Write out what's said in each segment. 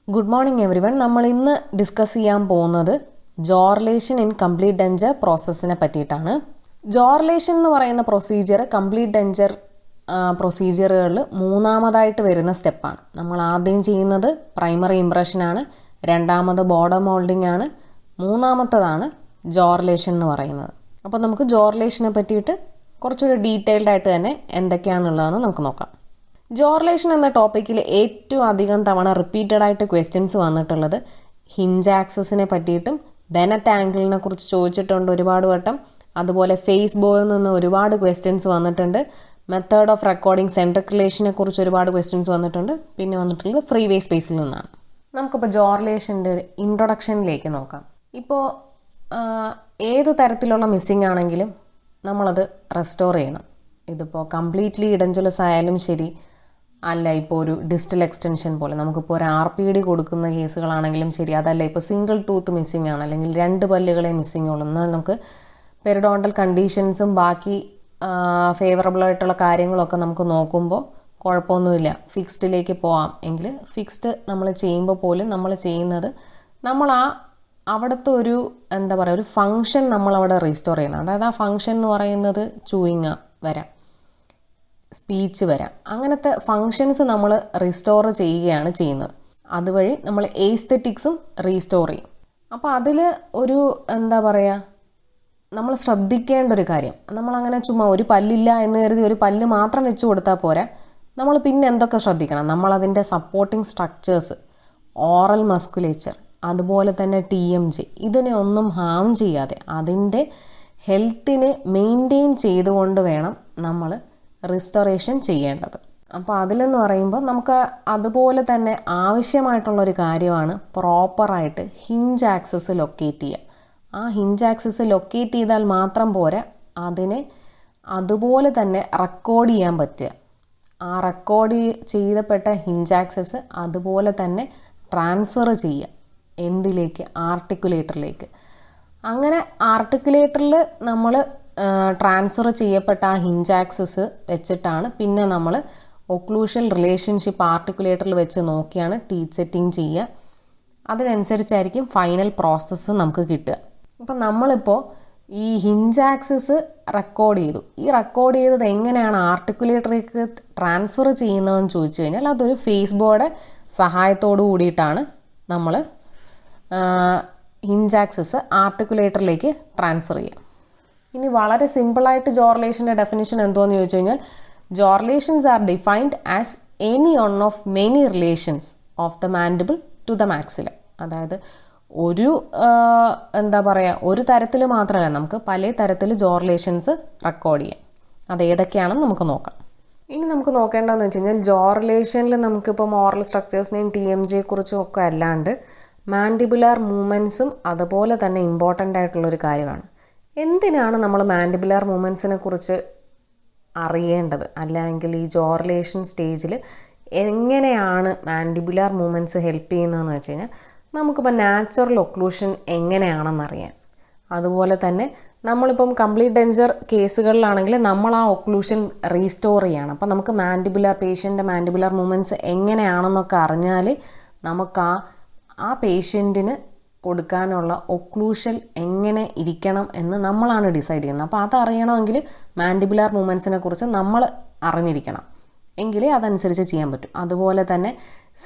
Good morning everyone. നമ്മൾ ഇന്ന് discuss ചെയ്യാൻ പോകുന്നത് ജോ റിലേഷൻ ഇൻ കംപ്ലീറ്റ് ഡെഞ്ചർ പ്രോസസ്സിനെ പറ്റിയിട്ടാണ്. ജോ റിലേഷൻ എന്ന് പറയുന്ന പ്രൊസീജിയർ കംപ്ലീറ്റ് ഡെഞ്ചർ പ്രൊസീജിയറുകളിൽ മൂന്നാമതായിട്ട് വരുന്ന സ്റ്റെപ്പാണ്. നമ്മൾ ആദ്യം ചെയ്യുന്നത് പ്രൈമറി ഇംപ്രഷനാണ്, രണ്ടാമത് ബോർഡർ മോൾഡിംഗ് ആണ്, മൂന്നാമത്തതാണ് ജോ റിലേഷൻ എന്ന് പറയുന്നത്. അപ്പോൾ നമുക്ക് ജോ റിലേഷനെ പറ്റിയിട്ട് കുറച്ചുകൂടി ഡീറ്റെയിൽഡ് ആയിട്ട് തന്നെ എന്തൊക്കെയാണുള്ളതെന്ന് നമുക്ക് നോക്കാം. ജോ റിലേഷൻ എന്ന ടോപ്പിക്കിൽ ഏറ്റവും അധികം തവണ റിപ്പീറ്റഡ് ആയിട്ട് ക്വസ്റ്റ്യൻസ് വന്നിട്ടുള്ളത് ഹിഞ്ച് ആക്സസിനെ പറ്റിയിട്ടും ബെനറ്റ് ആംഗിളിനെ കുറിച്ച് ചോദിച്ചിട്ടുണ്ട് ഒരുപാട് വട്ടം. അതുപോലെ ഫേസ് ബോയിൽ നിന്ന് ഒരുപാട് ക്വസ്റ്റ്യൻസ് വന്നിട്ടുണ്ട്. മെത്തേഡ് ഓഫ് റെക്കോർഡിംഗ് സെൻട്രിക് റിലേഷനെ കുറിച്ച് ഒരുപാട് ക്വസ്റ്റ്യൻസ് വന്നിട്ടുണ്ട്. പിന്നെ വന്നിട്ടുള്ളത് ഫ്രീ വേ സ്പേസിൽ നിന്നാണ്. നമുക്കിപ്പോൾ ജോ റിലേഷൻ്റെ ഒരു ഇൻട്രൊഡക്ഷനിലേക്ക് നോക്കാം. ഇപ്പോൾ ഏത് തരത്തിലുള്ള മിസ്സിംഗ് ആണെങ്കിലും നമ്മളത് റെസ്റ്റോർ ചെയ്യണം. ഇതിപ്പോൾ കംപ്ലീറ്റ്ലി ഇഡൻജുലസ് ആയാലും ശരി, അല്ല ഇപ്പോൾ ഒരു ഡിസ്റ്റൽ എക്സ്റ്റൻഷൻ പോലെ നമുക്കിപ്പോൾ ഒരു RPD കൊടുക്കുന്ന കേസുകളാണെങ്കിലും ശരി, അതല്ല ഇപ്പോൾ സിംഗിൾ ടൂത്ത് മിസ്സിംഗ് ആണ്, അല്ലെങ്കിൽ 2 പല്ലുകളെ മിസ്സിംഗ് ഉള്ളൂ, എന്നാൽ നമുക്ക് പെരിഡോണ്ടൽ കണ്ടീഷൻസും ബാക്കി ഫേവറബിൾ ആയിട്ടുള്ള കാര്യങ്ങളൊക്കെ നമുക്ക് നോക്കുമ്പോൾ കുഴപ്പമൊന്നുമില്ല, ഫിക്സ്ഡിലേക്ക് പോകാം. എങ്കിൽ ഫിക്സ്ഡ് നമ്മൾ ചെയ്യുമ്പോൾ പോലും നമ്മൾ ചെയ്യുന്നത് നമ്മൾ അവിടുത്തെ ഒരു എന്താ പറയുക, ഒരു ഫങ്ഷൻ നമ്മളവിടെ റീസ്റ്റോർ ചെയ്യണം. അതായത് ആ ഫങ്ഷൻ എന്ന് പറയുന്നത് ചൂയിങ് വരാം, സ്പീച്ച് വരാം, അങ്ങനത്തെ ഫങ്ഷൻസ് നമ്മൾ റീസ്റ്റോർ ചെയ്യുകയാണ് ചെയ്യുന്നത്. അതുവഴി നമ്മൾ എസ്തെറ്റിക്സും റീസ്റ്റോർ ചെയ്യും. അപ്പോൾ അതിൽ ഒരു എന്താ പറയുക, നമ്മൾ ശ്രദ്ധിക്കേണ്ട ഒരു കാര്യം, നമ്മളങ്ങനെ ചുമ്മാ ഒരു പല്ലില്ല എന്ന് കരുതി ഒരു പല്ല് മാത്രം വെച്ച് കൊടുത്താൽ പോരാ. നമ്മൾ പിന്നെ എന്തൊക്കെ ശ്രദ്ധിക്കണം, നമ്മളതിൻ്റെ സപ്പോർട്ടിങ് സ്ട്രക്ചേഴ്സ്, ഓറൽ മസ്കുലേച്ചർ, അതുപോലെ തന്നെ TMJ, ഇതിനെ ഒന്നും ഹാം ചെയ്യാതെ അതിൻ്റെ ഹെൽത്തിനെ മെയിൻറ്റെയിൻ ചെയ്തുകൊണ്ട് വേണം നമ്മൾ റിസ്റ്റോറേഷൻ ചെയ്യേണ്ടത്. അപ്പോൾ അതിലെന്ന് പറയുമ്പോൾ നമുക്ക് അതുപോലെ തന്നെ ആവശ്യമായിട്ടുള്ളൊരു കാര്യമാണ് പ്രോപ്പറായിട്ട് ഹിഞ്ച് ആക്സസ് ലൊക്കേറ്റ് ചെയ്യുക. ആ ഹിഞ്ച് ആക്സസ് ലൊക്കേറ്റ് ചെയ്താൽ മാത്രം പോരാ, അതിനെ അതുപോലെ തന്നെ റെക്കോർഡ് ചെയ്യാൻ പറ്റുക. ആ റെക്കോർഡ് ചെയ്തപ്പെട്ട ഹിഞ്ച് ആക്സസ് അതുപോലെ തന്നെ ട്രാൻസ്ഫർ ചെയ്യുക. എന്തിലേക്ക്? ആർട്ടിക്കുലേറ്ററിലേക്ക്. അങ്ങനെ ആർട്ടിക്കുലേറ്ററിൽ നമ്മൾ ട്രാൻസ്ഫർ ചെയ്യപ്പെട്ട ആ ഹിഞ്ച് ആക്സസ് വെച്ചിട്ടാണ് പിന്നെ നമ്മൾ ഒക്ലൂഷ്യൽ റിലേഷൻഷിപ്പ് ആർട്ടിക്കുലേറ്ററിൽ വെച്ച് നോക്കിയാണ് ടീത്ത് സെറ്റിംഗ് ചെയ്യുക. അതിനനുസരിച്ചായിരിക്കും ഫൈനൽ പ്രോസസ്സ് നമുക്ക് കിട്ടുക. അപ്പം നമ്മളിപ്പോൾ ഈ ഹിഞ്ച് ആക്സസ് റെക്കോർഡ് ചെയ്തു. ഈ റെക്കോർഡ് ചെയ്തത് എങ്ങനെയാണ് ആർട്ടിക്കുലേറ്ററിലേക്ക് ട്രാൻസ്ഫർ ചെയ്യുന്നതെന്ന് ചോദിച്ചു കഴിഞ്ഞാൽ അതൊരു ഫേസ് ബോർഡ് സഹായത്തോടു കൂടിയിട്ടാണ് നമ്മൾ ഹിഞ്ച് ആക്സസ് ആർട്ടിക്കുലേറ്ററിലേക്ക് ട്രാൻസ്ഫർ ചെയ്യുക. ഇനി വളരെ സിമ്പിളായിട്ട് ജോ റിലേഷൻ്റെ ഡെഫിനിഷൻ എന്തോന്ന് ചോദിച്ചു കഴിഞ്ഞാൽ, jaw relations are defined as any one of many relations of the mandible to the maxilla. അതായത് ഒരു എന്താ പറയുക, ഒരു തരത്തിൽ മാത്രമല്ല, നമുക്ക് പല തരത്തിൽ ജോ റിലേഷൻസ് റെക്കോർഡ് ചെയ്യാം. അതേതൊക്കെയാണെന്ന് നമുക്ക് നോക്കാം. ഇനി നമുക്ക് നോക്കേണ്ടതെന്ന് വെച്ച് കഴിഞ്ഞാൽ, ജോ റിലേഷനിൽ നമുക്കിപ്പോൾ ഓറൽ സ്ട്രക്ചേഴ്സിനെയും TMJ കുറിച്ചും ഒക്കെ അല്ലാണ്ട് മാൻഡിബുലാർ മൂവ്മെൻറ്റ്സും അതുപോലെ തന്നെ ഇമ്പോർട്ടൻ്റ് ആയിട്ടുള്ളൊരു കാര്യമാണ്. എന്തിനാണ് നമ്മൾ മാൻഡിബുലാർ മൂവ്മെൻറ്റ്സിനെ കുറിച്ച് അറിയേണ്ടത്, അല്ലെങ്കിൽ ഈ ജോ റിലേഷൻ സ്റ്റേജിൽ എങ്ങനെയാണ് മാൻഡിബുലാർ മൂവ്മെൻറ്റ്സ് ഹെൽപ്പ് ചെയ്യുന്നതെന്ന് വെച്ച് കഴിഞ്ഞാൽ, നമുക്കിപ്പോൾ നാച്ചുറൽ ഒക്ലൂഷൻ എങ്ങനെയാണെന്നറിയാൻ. അതുപോലെ തന്നെ നമ്മളിപ്പം കംപ്ലീറ്റ് ഡെഞ്ചർ കേസുകളിലാണെങ്കിൽ നമ്മൾ ആ ഒക്ലൂഷൻ റീസ്റ്റോർ ചെയ്യണം. അപ്പം നമുക്ക് പേഷ്യൻ്റെ മാൻഡിബുലാർ മൂവ്മെൻറ്റ്സ് എങ്ങനെയാണെന്നൊക്കെ അറിഞ്ഞാൽ നമുക്ക് ആ പേഷ്യൻറ്റിന് കൊടുക്കാനുള്ള ഒക്ലൂഷൻ എങ്ങനെ ഇരിക്കണം എന്ന് നമ്മളാണ് ഡിസൈഡ് ചെയ്യുന്നത്. അപ്പോൾ അതറിയണമെങ്കിൽ മാൻഡിബുലാർ മൂവ്മെൻറ്റ്സിനെ കുറിച്ച് നമ്മൾ അറിഞ്ഞിരിക്കണം, എങ്കിലേ അതനുസരിച്ച് ചെയ്യാൻ പറ്റും. അതുപോലെ തന്നെ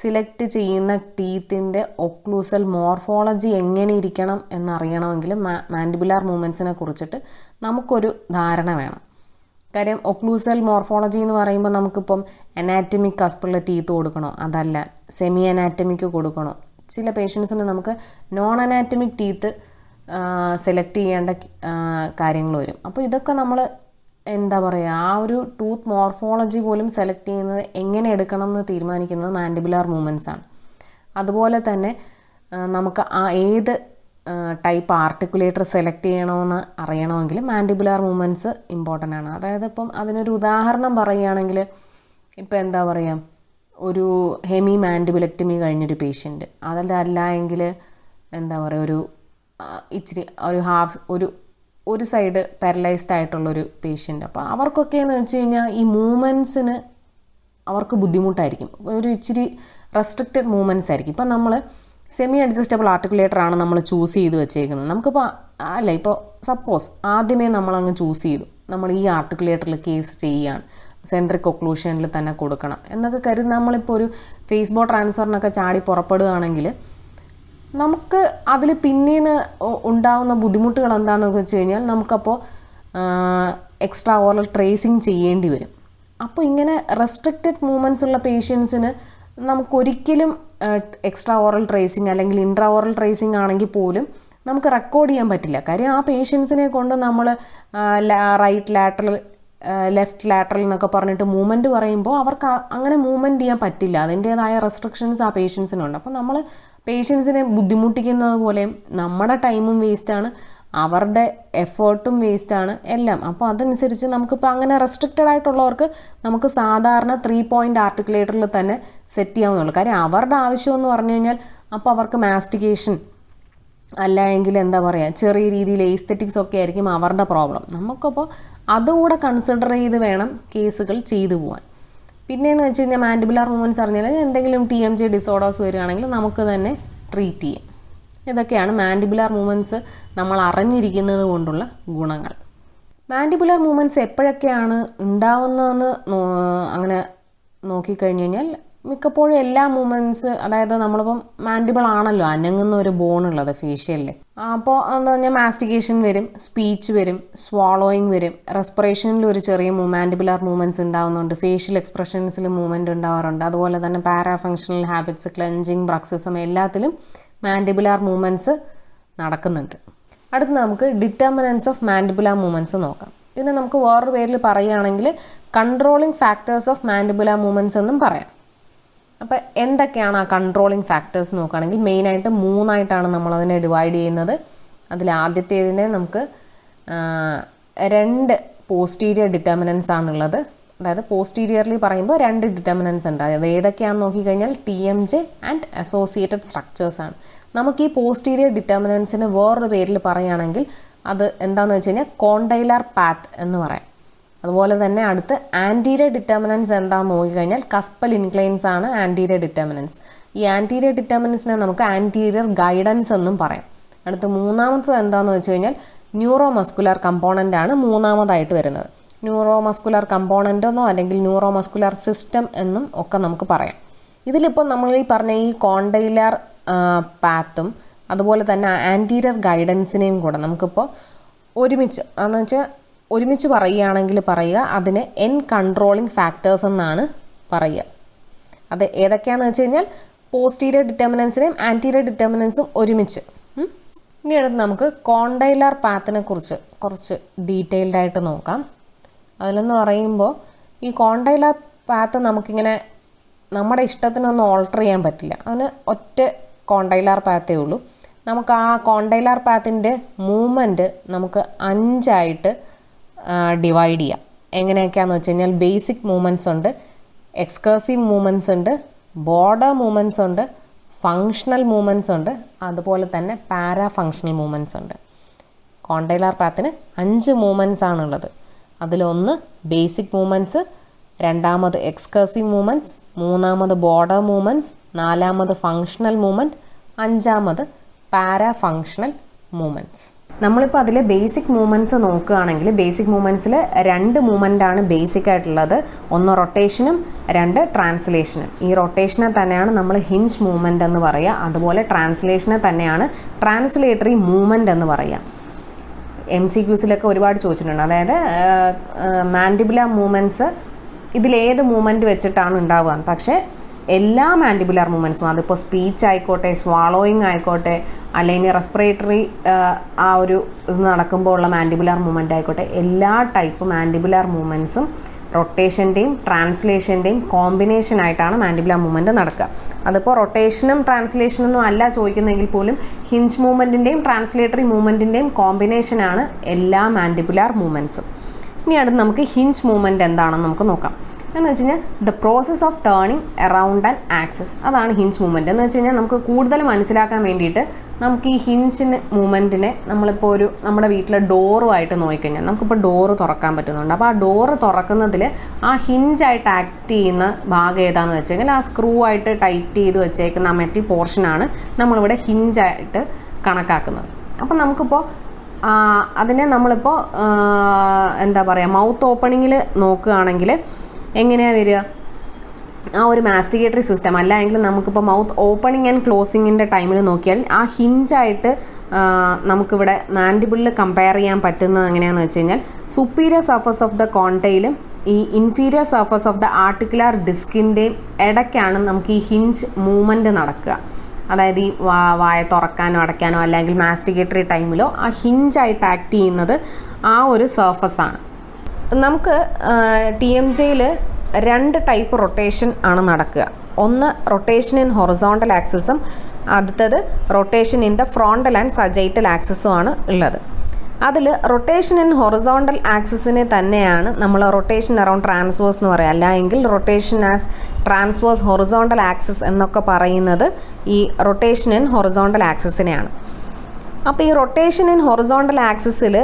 സിലക്ട് ചെയ്യുന്ന ടീത്തിൻ്റെ ഒക്ലൂസൽ മോർഫോളജി എങ്ങനെ ഇരിക്കണം എന്നറിയണമെങ്കിൽ മാൻഡിബുലാർ മൂവ്മെൻറ്റ്സിനെ കുറിച്ചിട്ട് നമുക്കൊരു ധാരണ വേണം. കാര്യം ഒക്ലൂസൽ മോർഫോളജി എന്ന് പറയുമ്പോൾ നമുക്കിപ്പം അനാറ്റമിക് കസ്പുള്ള ടീത്ത് കൊടുക്കണോ, അതല്ല സെമി അനാറ്റമിക് കൊടുക്കണോ, ചില പേഷ്യൻസിന് നമുക്ക് നോൺ അനാറ്റമിക് ടീത്ത് സെലക്ട് ചെയ്യേണ്ട കാര്യങ്ങൾ വരും. അപ്പോൾ ഇതൊക്കെ നമ്മൾ എന്താ പറയുക, ആ ഒരു ടൂത്ത് മോർഫോളജി പോലും സെലക്ട് ചെയ്യുന്നത് എങ്ങനെ എടുക്കണം എന്ന് തീരുമാനിക്കുന്നത് മാൻഡിബുലാർ മൂവ്മെൻറ്റ്സ് ആണ്. അതുപോലെ തന്നെ നമുക്ക് ഏത് ടൈപ്പ് ആർട്ടിക്കുലേറ്റർ സെലക്ട് ചെയ്യണമെന്ന് അറിയണമെങ്കിൽ മാൻഡിബുലാർ മൂവ്മെൻറ്റ്സ് ഇമ്പോർട്ടൻ്റ് ആണ്. അതായത് ഇപ്പം അതിനൊരു ഉദാഹരണം പറയുകയാണെങ്കിൽ, ഇപ്പം എന്താ പറയുക, ഒരു ഹെമി മാൻഡിബുലെക്ടമി കഴിഞ്ഞൊരു പേഷ്യൻറ്റ്, അതല്ല എങ്കിൽ എന്താ പറയുക, ഇച്ചിരി ഒരു സൈഡ് പാരലൈസ്ഡ് ആയിട്ടുള്ളൊരു പേഷ്യൻ്റ്. അപ്പോൾ അവർക്കൊക്കെ എന്ന് വെച്ച് കഴിഞ്ഞാൽ ഈ മൂവ്മെൻറ്റ്സിന് അവർക്ക് ബുദ്ധിമുട്ടായിരിക്കും. ഒരു ഇച്ചിരി റെസ്ട്രിക്റ്റഡ് മൂവ്മെൻറ്റ്സ് ആയിരിക്കും. ഇപ്പം നമ്മൾ സെമി അഡ്ജസ്റ്റബിൾ ആർട്ടിക്കുലേറ്റർ ആണ് നമ്മൾ ചൂസ് ചെയ്ത് വെച്ചേക്കുന്നത്. നമുക്കിപ്പോൾ അല്ല, ഇപ്പോൾ സപ്പോസ് ആദ്യമേ നമ്മളങ്ങ് ചൂസ് ചെയ്തു, നമ്മൾ ഈ ആർട്ടിക്കുലേറ്ററിൽ കേസ് ചെയ്യുകയാണ്, സെൻട്രിക് ഒക്ലൂഷനിൽ തന്നെ കൊടുക്കണം എന്നൊക്കെ കരുതി നമ്മളിപ്പോൾ ഒരു ഫേസ് ബോ ട്രാൻസ്ഫറിനൊക്കെ ചാടി പുറപ്പെടുകയാണെങ്കിൽ നമുക്ക് അതിൽ പിന്നീന്ന് ഉണ്ടാകുന്ന ബുദ്ധിമുട്ടുകൾ എന്താണെന്ന് വെച്ച് കഴിഞ്ഞാൽ നമുക്കപ്പോൾ എക്സ്ട്രാ ഓറൽ ട്രേസിങ് ചെയ്യേണ്ടി വരും. അപ്പോൾ ഇങ്ങനെ റെസ്ട്രിക്റ്റഡ് മൂവ്മെൻറ്റ്സ് ഉള്ള പേഷ്യൻസിന് നമുക്കൊരിക്കലും എക്സ്ട്രാ ഓറൽ ട്രേസിങ് അല്ലെങ്കിൽ ഇൻട്രാ ഓറൽ ട്രേസിങ് ആണെങ്കിൽ പോലും നമുക്ക് റെക്കോർഡ് ചെയ്യാൻ പറ്റില്ല. കാര്യം ആ പേഷ്യൻസിനെ കൊണ്ട് നമ്മൾ റൈറ്റ് ലാറ്ററൽ ലെഫ്റ്റ് ലാറ്ററൽ എന്നൊക്കെ പറഞ്ഞിട്ട് മൂവ്മെൻറ്റ് പറയുമ്പോൾ അവർക്ക് അങ്ങനെ മൂവ്മെൻറ്റ് ചെയ്യാൻ പറ്റില്ല. അതിൻ്റേതായ റെസ്ട്രിക്ഷൻസ് ആ പേഷ്യൻസിനുണ്ട്. അപ്പോൾ നമ്മൾ പേഷ്യൻസിനെ ബുദ്ധിമുട്ടിക്കുന്നത് പോലെയും നമ്മുടെ ടൈമും വേസ്റ്റാണ്, അവരുടെ എഫേർട്ടും വേസ്റ്റാണ് എല്ലാം. അപ്പോൾ അതനുസരിച്ച് നമുക്കിപ്പോൾ അങ്ങനെ റെസ്ട്രിക്റ്റഡ് ആയിട്ടുള്ളവർക്ക് നമുക്ക് സാധാരണ 3 പോയിൻ്റ് ആർട്ടിക്കുലേറ്ററിൽ തന്നെ സെറ്റ് ചെയ്യാവുന്നുള്ളൂ. കാര്യം അവരുടെ ആവശ്യം എന്ന് പറഞ്ഞു കഴിഞ്ഞാൽ അപ്പോൾ അവർക്ക് മാസ്റ്റിക്കേഷൻ അല്ലെങ്കിൽ എന്താ പറയുക ചെറിയ രീതിയിൽ എസ്തെറ്റിക്സ് ഒക്കെ ആയിരിക്കും അവരുടെ പ്രോബ്ലം. നമുക്കപ്പോൾ അതുകൂടെ കൺസിഡർ ചെയ്ത് വേണം കേസുകൾ ചെയ്തു പോകാൻ. പിന്നെയെന്ന് വെച്ച് കഴിഞ്ഞാൽ മാൻഡിബുലാർ മൂവ്മെൻറ്റ്സ് അറിഞ്ഞാൽ എന്തെങ്കിലും TMJ ഡിസോർഡേഴ്സ് വരികയാണെങ്കിൽ നമുക്ക് തന്നെ ട്രീറ്റ് ചെയ്യാം. ഇതൊക്കെയാണ് മാൻഡിബുലാർ മൂവ്മെൻറ്റ്സ് നമ്മൾ അറിഞ്ഞിരിക്കുന്നത് കൊണ്ടുള്ള ഗുണങ്ങൾ. മാൻഡിബുലാർ മൂവ്മെൻറ്റ്സ് എപ്പോഴൊക്കെയാണ് ഉണ്ടാവുന്നതെന്ന് അങ്ങനെ നോക്കിക്കഴിഞ്ഞ് കഴിഞ്ഞാൽ മിക്കപ്പോഴും എല്ലാ മൂവ്മെൻറ്റ്സ്, അതായത് നമ്മളിപ്പം മാൻഡിബിൾ ആണല്ലോ അനങ്ങുന്ന ഒരു ബോണുള്ളത് ഫേഷ്യലിൽ. അപ്പോൾ എന്താ പറഞ്ഞാൽ മാസ്റ്റിക്കേഷൻ വരും, സ്പീച്ച് വരും, സ്വാളോയിങ് വരും, റെസ്പിറേഷനിൽ ഒരു ചെറിയ മാൻഡിബുലാർ മൂവ്മെൻറ്റ്സ് ഉണ്ടാകുന്നുണ്ട്, ഫേഷ്യൽ എക്സ്പ്രഷൻസിൽ മൂവ്മെൻറ്റ് ഉണ്ടാവാറുണ്ട്. അതുപോലെ തന്നെ പാരാഫങ്ഷണൽ ഹാബിറ്റ്സ്, ക്ലെൻജിങ്, ബ്രക്സിസം എല്ലാത്തിലും മാൻഡിബുലാർ മൂവ്മെൻറ്റ്സ് നടക്കുന്നുണ്ട്. അടുത്ത് നമുക്ക് ഡിറ്റർമിനൻസ് ഓഫ് മാൻഡിബുലാർ മൂവ്മെൻറ്റ്സ് നോക്കാം. ഇതിനെ നമുക്ക് വേറൊരു പേരിൽ പറയുകയാണെങ്കിൽ controlling factors of mandibular movements എന്നും പറയാം. അപ്പോൾ എന്തൊക്കെയാണ് ആ കൺട്രോളിങ് ഫാക്ടേഴ്സ് നോക്കുകയാണെങ്കിൽ മെയിനായിട്ട് 3ആയിട്ടാണ് നമ്മളതിനെ ഡിവൈഡ് ചെയ്യുന്നത്. അതിൽ ആദ്യത്തേതിനെ നമുക്ക് 2 പോസ്റ്റീരിയർ ഡിറ്റർമിനൻസ് ആണുള്ളത്. അതായത് പോസ്റ്റീരിയർലി പറയുമ്പോൾ 2 ഡിറ്റർമിനൻസ് ഉണ്ട്. അതായത് ഏതൊക്കെയാണെന്ന് നോക്കിക്കഴിഞ്ഞാൽ TMJ ആൻഡ് അസോസിയേറ്റഡ് സ്ട്രക്ചേഴ്സ് ആണ്. നമുക്ക് ഈ പോസ്റ്റീരിയർ ഡിറ്റർമിനൻസിന് വേറൊരു പേരിൽ പറയുകയാണെങ്കിൽ അത് എന്താണെന്ന് വെച്ച് കഴിഞ്ഞാൽ കോണ്ടൈലാർ പാത്ത് എന്ന് പറയാം. അതുപോലെ തന്നെ അടുത്ത് ആൻറ്റീരിയർ ഡിറ്റർമിനൻസ് എന്താണെന്ന് നോക്കിക്കഴിഞ്ഞാൽ കസ്പൽ ഇൻക്ലൈൻസ് ആണ് ആൻറ്റീരിയർ ഡിറ്റർമിനൻസ്. ഈ ആൻറ്റീരിയർ ഡിറ്റർമിനൻസിനെ നമുക്ക് ആൻറ്റീരിയർ ഗൈഡൻസ് എന്നും പറയാം. അടുത്ത് 3ആമത്തത് എന്താണെന്ന് വെച്ച് കഴിഞ്ഞാൽ ന്യൂറോ മസ്കുലാർ കമ്പോണൻ്റ് ആണ് 3ആമതായിട്ട് വരുന്നത്. ന്യൂറോ മസ്കുലാർ കമ്പോണൻ്റ് എന്നോ അല്ലെങ്കിൽ ന്യൂറോ മസ്കുലാർ സിസ്റ്റം എന്നും ഒക്കെ നമുക്ക് പറയാം. ഇതിലിപ്പോൾ നമ്മൾ ഈ പറഞ്ഞ ഈ കോണ്ടൈലാർ പാത്തും അതുപോലെ തന്നെ ആൻറ്റീരിയർ ഗൈഡൻസിനെയും കൂടെ നമുക്കിപ്പോൾ ഒരുമിച്ച് പറയുകയാണെങ്കിൽ പറയുക അതിനെ കൺട്രോളിങ് ഫാക്ടേഴ്സ് എന്നാണ് പറയുക. അത് ഏതൊക്കെയാണെന്ന് വെച്ച് കഴിഞ്ഞാൽ പോസ്റ്റീരിയർ ഡിറ്റർമിനൻസിനെയും ആൻറ്റീരിയർ ഡിറ്റർമിനൻസും ഒരുമിച്ച്. ഇനി അടുത്ത് നമുക്ക് കോണ്ടൈലാർ പാത്തിനെ കുറിച്ച് കുറച്ച് ഡീറ്റെയിൽഡ് ആയിട്ട് നോക്കാം. അതിലെന്ന് പറയുമ്പോൾ ഈ കോണ്ടൈലാർ പാത്ത് നമുക്കിങ്ങനെ നമ്മുടെ ഇഷ്ടത്തിനൊന്നും ഓൾട്ടർ ചെയ്യാൻ പറ്റില്ല. അതിന് ഒറ്റ കോണ്ടൈലാർ പാത്തേ ഉള്ളൂ. നമുക്ക് ആ കോണ്ടൈലാർ പാത്തിൻ്റെ മൂവ്മെൻറ്റ് നമുക്ക് 5ആയിട്ട് ഡിവൈഡ് ചെയ്യാം. എങ്ങനെയൊക്കെയാണെന്ന് വെച്ച് കഴിഞ്ഞാൽ ബേസിക് മൂവ്മെൻറ്റ്സ് ഉണ്ട്, എക്സ്കേർസീവ് മൂവ്മെൻറ്റ്സ് ഉണ്ട്, ബോർഡർ മൂവ്മെൻറ്റ്സ് ഉണ്ട്, ഫങ്ഷണൽ മൂവ്മെൻറ്റ്സ് ഉണ്ട്, അതുപോലെ തന്നെ പാരാ ഫങ്ഷണൽ മൂവ്മെൻറ്റ്സ് ഉണ്ട്. കോണ്ടൈലാർ പാത്തിന് 5 മൂവ്മെൻറ്റ്സ് ആണുള്ളത്. അതിലൊന്ന് ബേസിക് മൂവ്മെൻറ്റ്സ്, 2ആമത് എക്സ്കേർസീവ് മൂവ്മെൻറ്റ്സ്, 3ആമത് ബോർഡർ മൂവ്മെൻറ്റ്സ്, 4ആമത് ഫങ്ഷണൽ മൂവ്മെൻറ്റ്, 5ആമത് പാരാ ഫങ്ഷണൽ മൂവ്മെൻറ്റ്സ്. നമ്മളിപ്പോൾ അതിലെ ബേസിക് മൂവ്മെൻറ്റ്സ് നോക്കുകയാണെങ്കിൽ ബേസിക് മൂവ്മെൻറ്റ്സിൽ 2 മൂവ്മെൻറ്റാണ് ബേസിക് ആയിട്ടുള്ളത്. ഒന്ന് റൊട്ടേഷനും 2 ട്രാൻസ്ലേഷനും. ഈ റൊട്ടേഷനെ തന്നെയാണ് നമ്മൾ ഹിഞ്ച് മൂവ്മെൻറ്റ് എന്ന് പറയുക. അതുപോലെ ട്രാൻസ്ലേഷനെ തന്നെയാണ് ട്രാൻസ്ലേറ്ററി മൂവ്മെൻറ്റ് എന്ന് പറയുക. MCQസിലൊക്കെ ഒരുപാട് ചോദിച്ചിട്ടുണ്ട്. അതായത് മാൻഡിബുലാർ മൂവ്മെൻറ്റ്സ് ഇതിലേത് മൂവ്മെൻറ്റ് വെച്ചിട്ടാണ് ഉണ്ടാവുക. പക്ഷേ എല്ലാ മാൻഡിബുലാർ മൂവ്മെൻറ്റ്സും, അതിപ്പോൾ സ്പീച്ച് ആയിക്കോട്ടെ, സ്വാളോയിങ് ആയിക്കോട്ടെ, അല്ലെങ്കിൽ റെസ്പിറേറ്ററി ആ ഒരു ഇത് നടക്കുമ്പോൾ ഉള്ള മാൻഡിബുലാർ മൂവ്മെൻറ്റ് ആയിക്കോട്ടെ, എല്ലാ ടൈപ്പ് മാൻഡിബുലാർ മൂവ്മെൻറ്റ്സും റൊട്ടേഷൻ്റെയും ട്രാൻസ്ലേഷൻ്റെയും കോമ്പിനേഷൻ ആയിട്ടാണ് മാൻഡിബുലാർ മൂവ്മെൻറ്റ് നടക്കുക. അതിപ്പോൾ റൊട്ടേഷനും ട്രാൻസ്ലേഷനൊന്നും അല്ല ചോദിക്കുന്നതെങ്കിൽ പോലും ഹിഞ്ച് മൂവ്മെൻറ്റിൻ്റെയും ട്രാൻസ്ലേറ്ററി മൂവ്മെൻറ്റിൻ്റെയും കോമ്പിനേഷനാണ് എല്ലാ മാൻഡിബുലാർ മൂവ്മെൻറ്റ്സും. ഇനി അടുത്ത് നമുക്ക് ഹിഞ്ച് മൂവ്മെൻറ്റ് എന്താണെന്ന് നമുക്ക് നോക്കാം. എന്ന് വെച്ച് കഴിഞ്ഞാൽ the process of turning around an axis, അതാണ് ഹിഞ്ച് മൂവ്മെൻറ്റ്. എന്ന് വെച്ച് കഴിഞ്ഞാൽ നമുക്ക് കൂടുതൽ മനസ്സിലാക്കാൻ വേണ്ടിയിട്ട് നമുക്ക് ഈ ഹിഞ്ചിന് മൂവ്മെൻറ്റിനെ നമ്മളിപ്പോൾ നമ്മുടെ വീട്ടിലെ ഡോറുമായിട്ട് നോക്കിക്കഴിഞ്ഞാൽ നമുക്കിപ്പോൾ ഡോറ് തുറക്കാൻ പറ്റുന്നുണ്ട്. അപ്പോൾ ആ ഡോറ് തുറക്കുന്നതിൽ ആ ഹിഞ്ചായിട്ട് ആക്ട് ചെയ്യുന്ന ഭാഗം ഏതാണെന്ന് വെച്ച് കഴിഞ്ഞാൽ ആ സ്ക്രൂ ആയിട്ട് ടൈറ്റ് ചെയ്ത് വെച്ചേക്കുന്ന ആ മെറ്റൽ പോർഷനാണ് നമ്മളിവിടെ ഹിഞ്ചായിട്ട് കണക്കാക്കുന്നത്. അപ്പം നമുക്കിപ്പോൾ അതിനെ നമ്മളിപ്പോൾ എന്താ പറയുക, മൗത്ത് ഓപ്പണിങ്ങിൽ നോക്കുകയാണെങ്കിൽ എങ്ങനെയാണ് വരിക, ആ ഒരു മാസ്റ്റിഗേറ്ററി സിസ്റ്റം അല്ലെങ്കിൽ നമുക്കിപ്പോൾ മൗത്ത് ഓപ്പണിങ് ആൻഡ് ക്ലോസിങ്ങിൻ്റെ ടൈമിൽ നോക്കിയാൽ ആ ഹിഞ്ചായിട്ട് നമുക്കിവിടെ മാൻഡിബിളിൽ കമ്പയർ ചെയ്യാൻ പറ്റുന്നത് എങ്ങനെയാണെന്ന് വെച്ച് കഴിഞ്ഞാൽ സുപ്പീരിയർ സർഫസ് ഓഫ് ദ കോണ്ടയിലും ഈ inferior surface of the articular ഡിസ്കിൻ്റെയും ഇടയ്ക്കാണ് നമുക്ക് ഈ ഹിഞ്ച് മൂവ്മെൻറ്റ് നടക്കുക. അതായത് ഈ വായ തുറക്കാനോ അടയ്ക്കാനോ അല്ലെങ്കിൽ മാസ്റ്റിഗേറ്ററി ടൈമിലോ ആ ഹിഞ്ചായിട്ട് ആക്ട് ചെയ്യുന്നത് ആ ഒരു സർഫസാണ്. നമുക്ക് TMJയിൽ 2 ടൈപ്പ് റൊട്ടേഷൻ ആണ് നടക്കുക. ഒന്ന് റൊട്ടേഷൻ ഇൻ ഹൊറിസോണ്ടൽ ആക്സിസും അടുത്തത് rotation in the frontal and sagittal ആക്സിസുമാണ് ഉള്ളത്. അതിൽ റൊട്ടേഷൻ ഇൻ ഹൊറിസോണ്ടൽ ആക്സിസിനെ തന്നെയാണ് നമ്മൾ റൊട്ടേഷൻ അറൗണ്ട് ട്രാൻസ്വേഴ്സ് എന്ന് പറയുക, അല്ലെങ്കിൽ rotation as transverse horizontal axis എന്നൊക്കെ പറയുന്നത് ഈ റൊട്ടേഷൻ ഇൻ ഹൊറിസോണ്ടൽ ആക്സിസിനെയാണ്. അപ്പോൾ ഈ റൊട്ടേഷൻ ഇൻ ഹൊറിസോണ്ടൽ ആക്സിസിൽ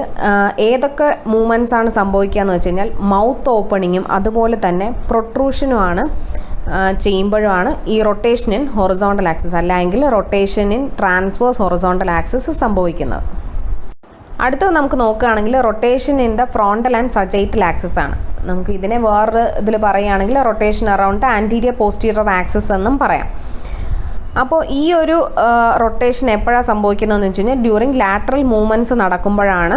ഏതൊക്കെ മൂവ്മെൻറ്റ്സ് ആണ് സംഭവിക്കുക എന്ന് വെച്ച് കഴിഞ്ഞാൽ മൗത്ത് ഓപ്പണിങ്ങും അതുപോലെ തന്നെ പ്രൊട്രൂഷനുമാണ് ചെയ്യുമ്പോഴാണ് ഈ റൊട്ടേഷൻ ഇൻ ഹൊറിസോണ്ടൽ ആക്സിസ് അല്ലെങ്കിൽ rotation in transverse horizontal axis സംഭവിക്കുന്നത്. അടുത്തത് നമുക്ക് നോക്കുകയാണെങ്കിൽ rotation in the frontal and sagittal axis ആണ്. നമുക്ക് ഇതിനെ വേറൊരു ഇതിൽ പറയുകയാണെങ്കിൽ rotation around anterior posterior axis എന്നും പറയാം. അപ്പോൾ ഈ ഒരു റൊട്ടേഷൻ എപ്പോഴാണ് സംഭവിക്കുന്നതെന്ന് വെച്ച് കഴിഞ്ഞാൽ ഡ്യൂറിങ് ലാറ്ററൽ മൂവ്മെൻറ്റ്സ് നടക്കുമ്പോഴാണ്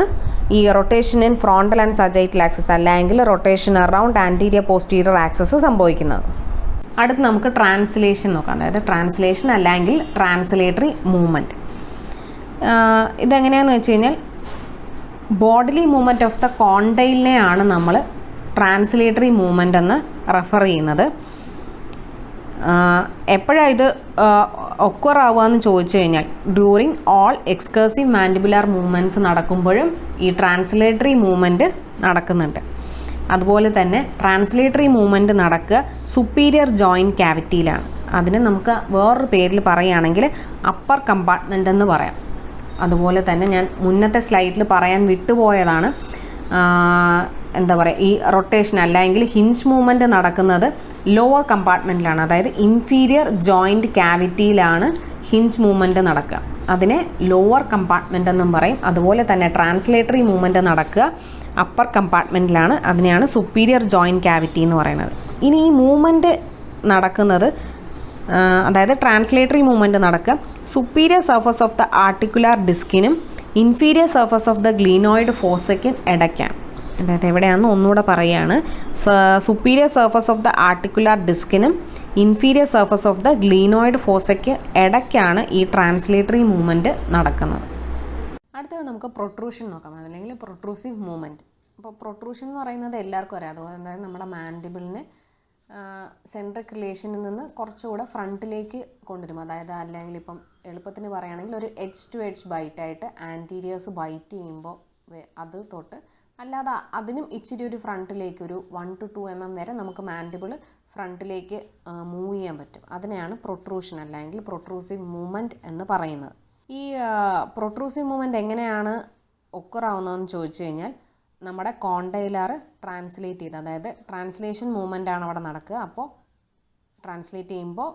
ഈ rotation in frontal and sagittal axis അല്ലെങ്കിൽ rotation around anterior posterior axis സംഭവിക്കുന്നത്. അടുത്ത് നമുക്ക് ട്രാൻസ്ലേഷൻ നോക്കാം, അതായത് ട്രാൻസ്ലേഷൻ അല്ലെങ്കിൽ ട്രാൻസ്ലേറ്ററി മൂവ്മെൻറ്റ്. ഇതെങ്ങനെയാണെന്ന് വെച്ച് കഴിഞ്ഞാൽ ബോഡിലി മൂവ്മെൻറ്റ് ഓഫ് ദ കോണ്ടൈലിനെയാണ് നമ്മൾ ട്രാൻസ്ലേറ്ററി മൂവ്മെൻ്റ് എന്ന് റെഫർ ചെയ്യുന്നത്. എപ്പോഴാണ് ഇത് ഒക്വർ ആവുകയെന്ന് ചോദിച്ചു കഴിഞ്ഞാൽ ഡ്യൂറിങ് ഓൾ എക്സ്കേഴ്സീവ് മാൻഡിബുലാർ മൂവ്മെൻറ്റ്സ് നടക്കുമ്പോഴും ഈ ട്രാൻസ്ലേറ്ററി മൂവ്മെൻറ്റ് നടക്കുന്നുണ്ട്. അതുപോലെ തന്നെ ട്രാൻസ്ലേറ്ററി മൂവ്മെൻറ്റ് നടക്കുക സുപ്പീരിയർ ജോയിൻറ്റ് ക്യാവിറ്റിയിലാണ്. അതിന് നമുക്ക് വേറൊരു പേരിൽ പറയുകയാണെങ്കിൽ അപ്പർ കമ്പാർട്ട്മെൻ്റ് എന്ന് പറയാം. അതുപോലെ തന്നെ ഞാൻ മുന്നത്തെ സ്ലൈഡിൽ പറയാൻ വിട്ടുപോയതാണ്, എന്താ പറയുക, ഈ റൊട്ടേഷൻ അല്ലെങ്കിൽ ഹിഞ്ച് മൂവ്മെൻറ്റ് നടക്കുന്നത് ലോവർ കമ്പാർട്ട്മെൻറ്റിലാണ്, അതായത് ഇൻഫീരിയർ ജോയിൻറ്റ് ക്യാവിറ്റിയിലാണ് ഹിഞ്ച് മൂവ്മെൻറ്റ് നടക്കുക. അതിനെ ലോവർ കമ്പാർട്ട്മെൻ്റ് എന്നും പറയും. അതുപോലെ തന്നെ ട്രാൻസ്ലേറ്ററി മൂവ്മെൻറ്റ് നടക്കുക അപ്പർ കമ്പാർട്ട്മെൻറ്റിലാണ്, അതിനെയാണ് സുപ്പീരിയർ ജോയിൻറ്റ് ക്യാവിറ്റി എന്ന് പറയുന്നത്. ഇനി ഈ മൂവ്മെൻറ്റ് നടക്കുന്നത്, അതായത് ട്രാൻസ്ലേറ്ററി മൂവ്മെൻറ്റ് നടക്കുക superior surface of the articular ഡിസ്കിനും inferior surface of the glenoid ഫോസയ്ക്കും ഇടയ്ക്കാണ്. അതായത് എവിടെയാണെന്ന് ഒന്നുകൂടെ പറയുകയാണ്, superior surface of the articular ഡിസ്കിനും inferior surface of the glenoid ഫോസയ്ക്ക് ഇടയ്ക്കാണ് ഈ ട്രാൻസ്ലേറ്ററി മൂവ്മെൻറ്റ് നടക്കുന്നത്. അടുത്തത് നമുക്ക് പ്രൊട്രൂഷൻ നോക്കാം, അല്ലെങ്കിൽ പ്രൊട്രൂസീവ് മൂവ്മെൻറ്റ്. അപ്പോൾ പ്രൊട്രൂഷൻ എന്ന് പറയുന്നത് എല്ലാവർക്കും അറിയാം. അതുപോലെ തന്നെ നമ്മുടെ മാൻഡിബിളിനെ സെൻട്രിക് റിലേഷനിൽ നിന്ന് കുറച്ചുകൂടെ ഫ്രണ്ടിലേക്ക് കൊണ്ടുവരും. അതായത് അല്ലെങ്കിൽ ഇപ്പം എളുപ്പത്തിന് പറയുകയാണെങ്കിൽ ഒരു എഡ്ജ് ടു എഡ്ജ് ബൈറ്റായിട്ട് ആൻറ്റീരിയേഴ്സ് ബൈറ്റ് ചെയ്യുമ്പോൾ അത് തൊട്ട് അല്ലാതെ അതിനും ഇച്ചിരി ഒരു ഫ്രണ്ടിലേക്ക് ഒരു 1 to 2 mm വരെ നമുക്ക് മാൻഡിബിൾ ഫ്രണ്ടിലേക്ക് മൂവ് ചെയ്യാൻ പറ്റും. അതിനെയാണ് പ്രൊട്രൂഷൻ അല്ലെങ്കിൽ പ്രൊട്രൂസീവ് മൂവ്മെൻറ്റ് എന്ന് പറയുന്നത്. ഈ പ്രൊട്രൂസീവ് മൂവ്മെൻറ്റ് എങ്ങനെയാണ് ഒക്കറാവുന്നതെന്ന് ചോദിച്ചു കഴിഞ്ഞാൽ നമ്മുടെ കോണ്ടൈലാർ ട്രാൻസ്ലേറ്റ് ചെയ്ത്, അതായത് ട്രാൻസ്ലേഷൻ മൂവ്മെൻ്റ് ആണ് അവിടെ നടക്കുക. അപ്പോൾ ട്രാൻസ്ലേറ്റ് ചെയ്യുമ്പോൾ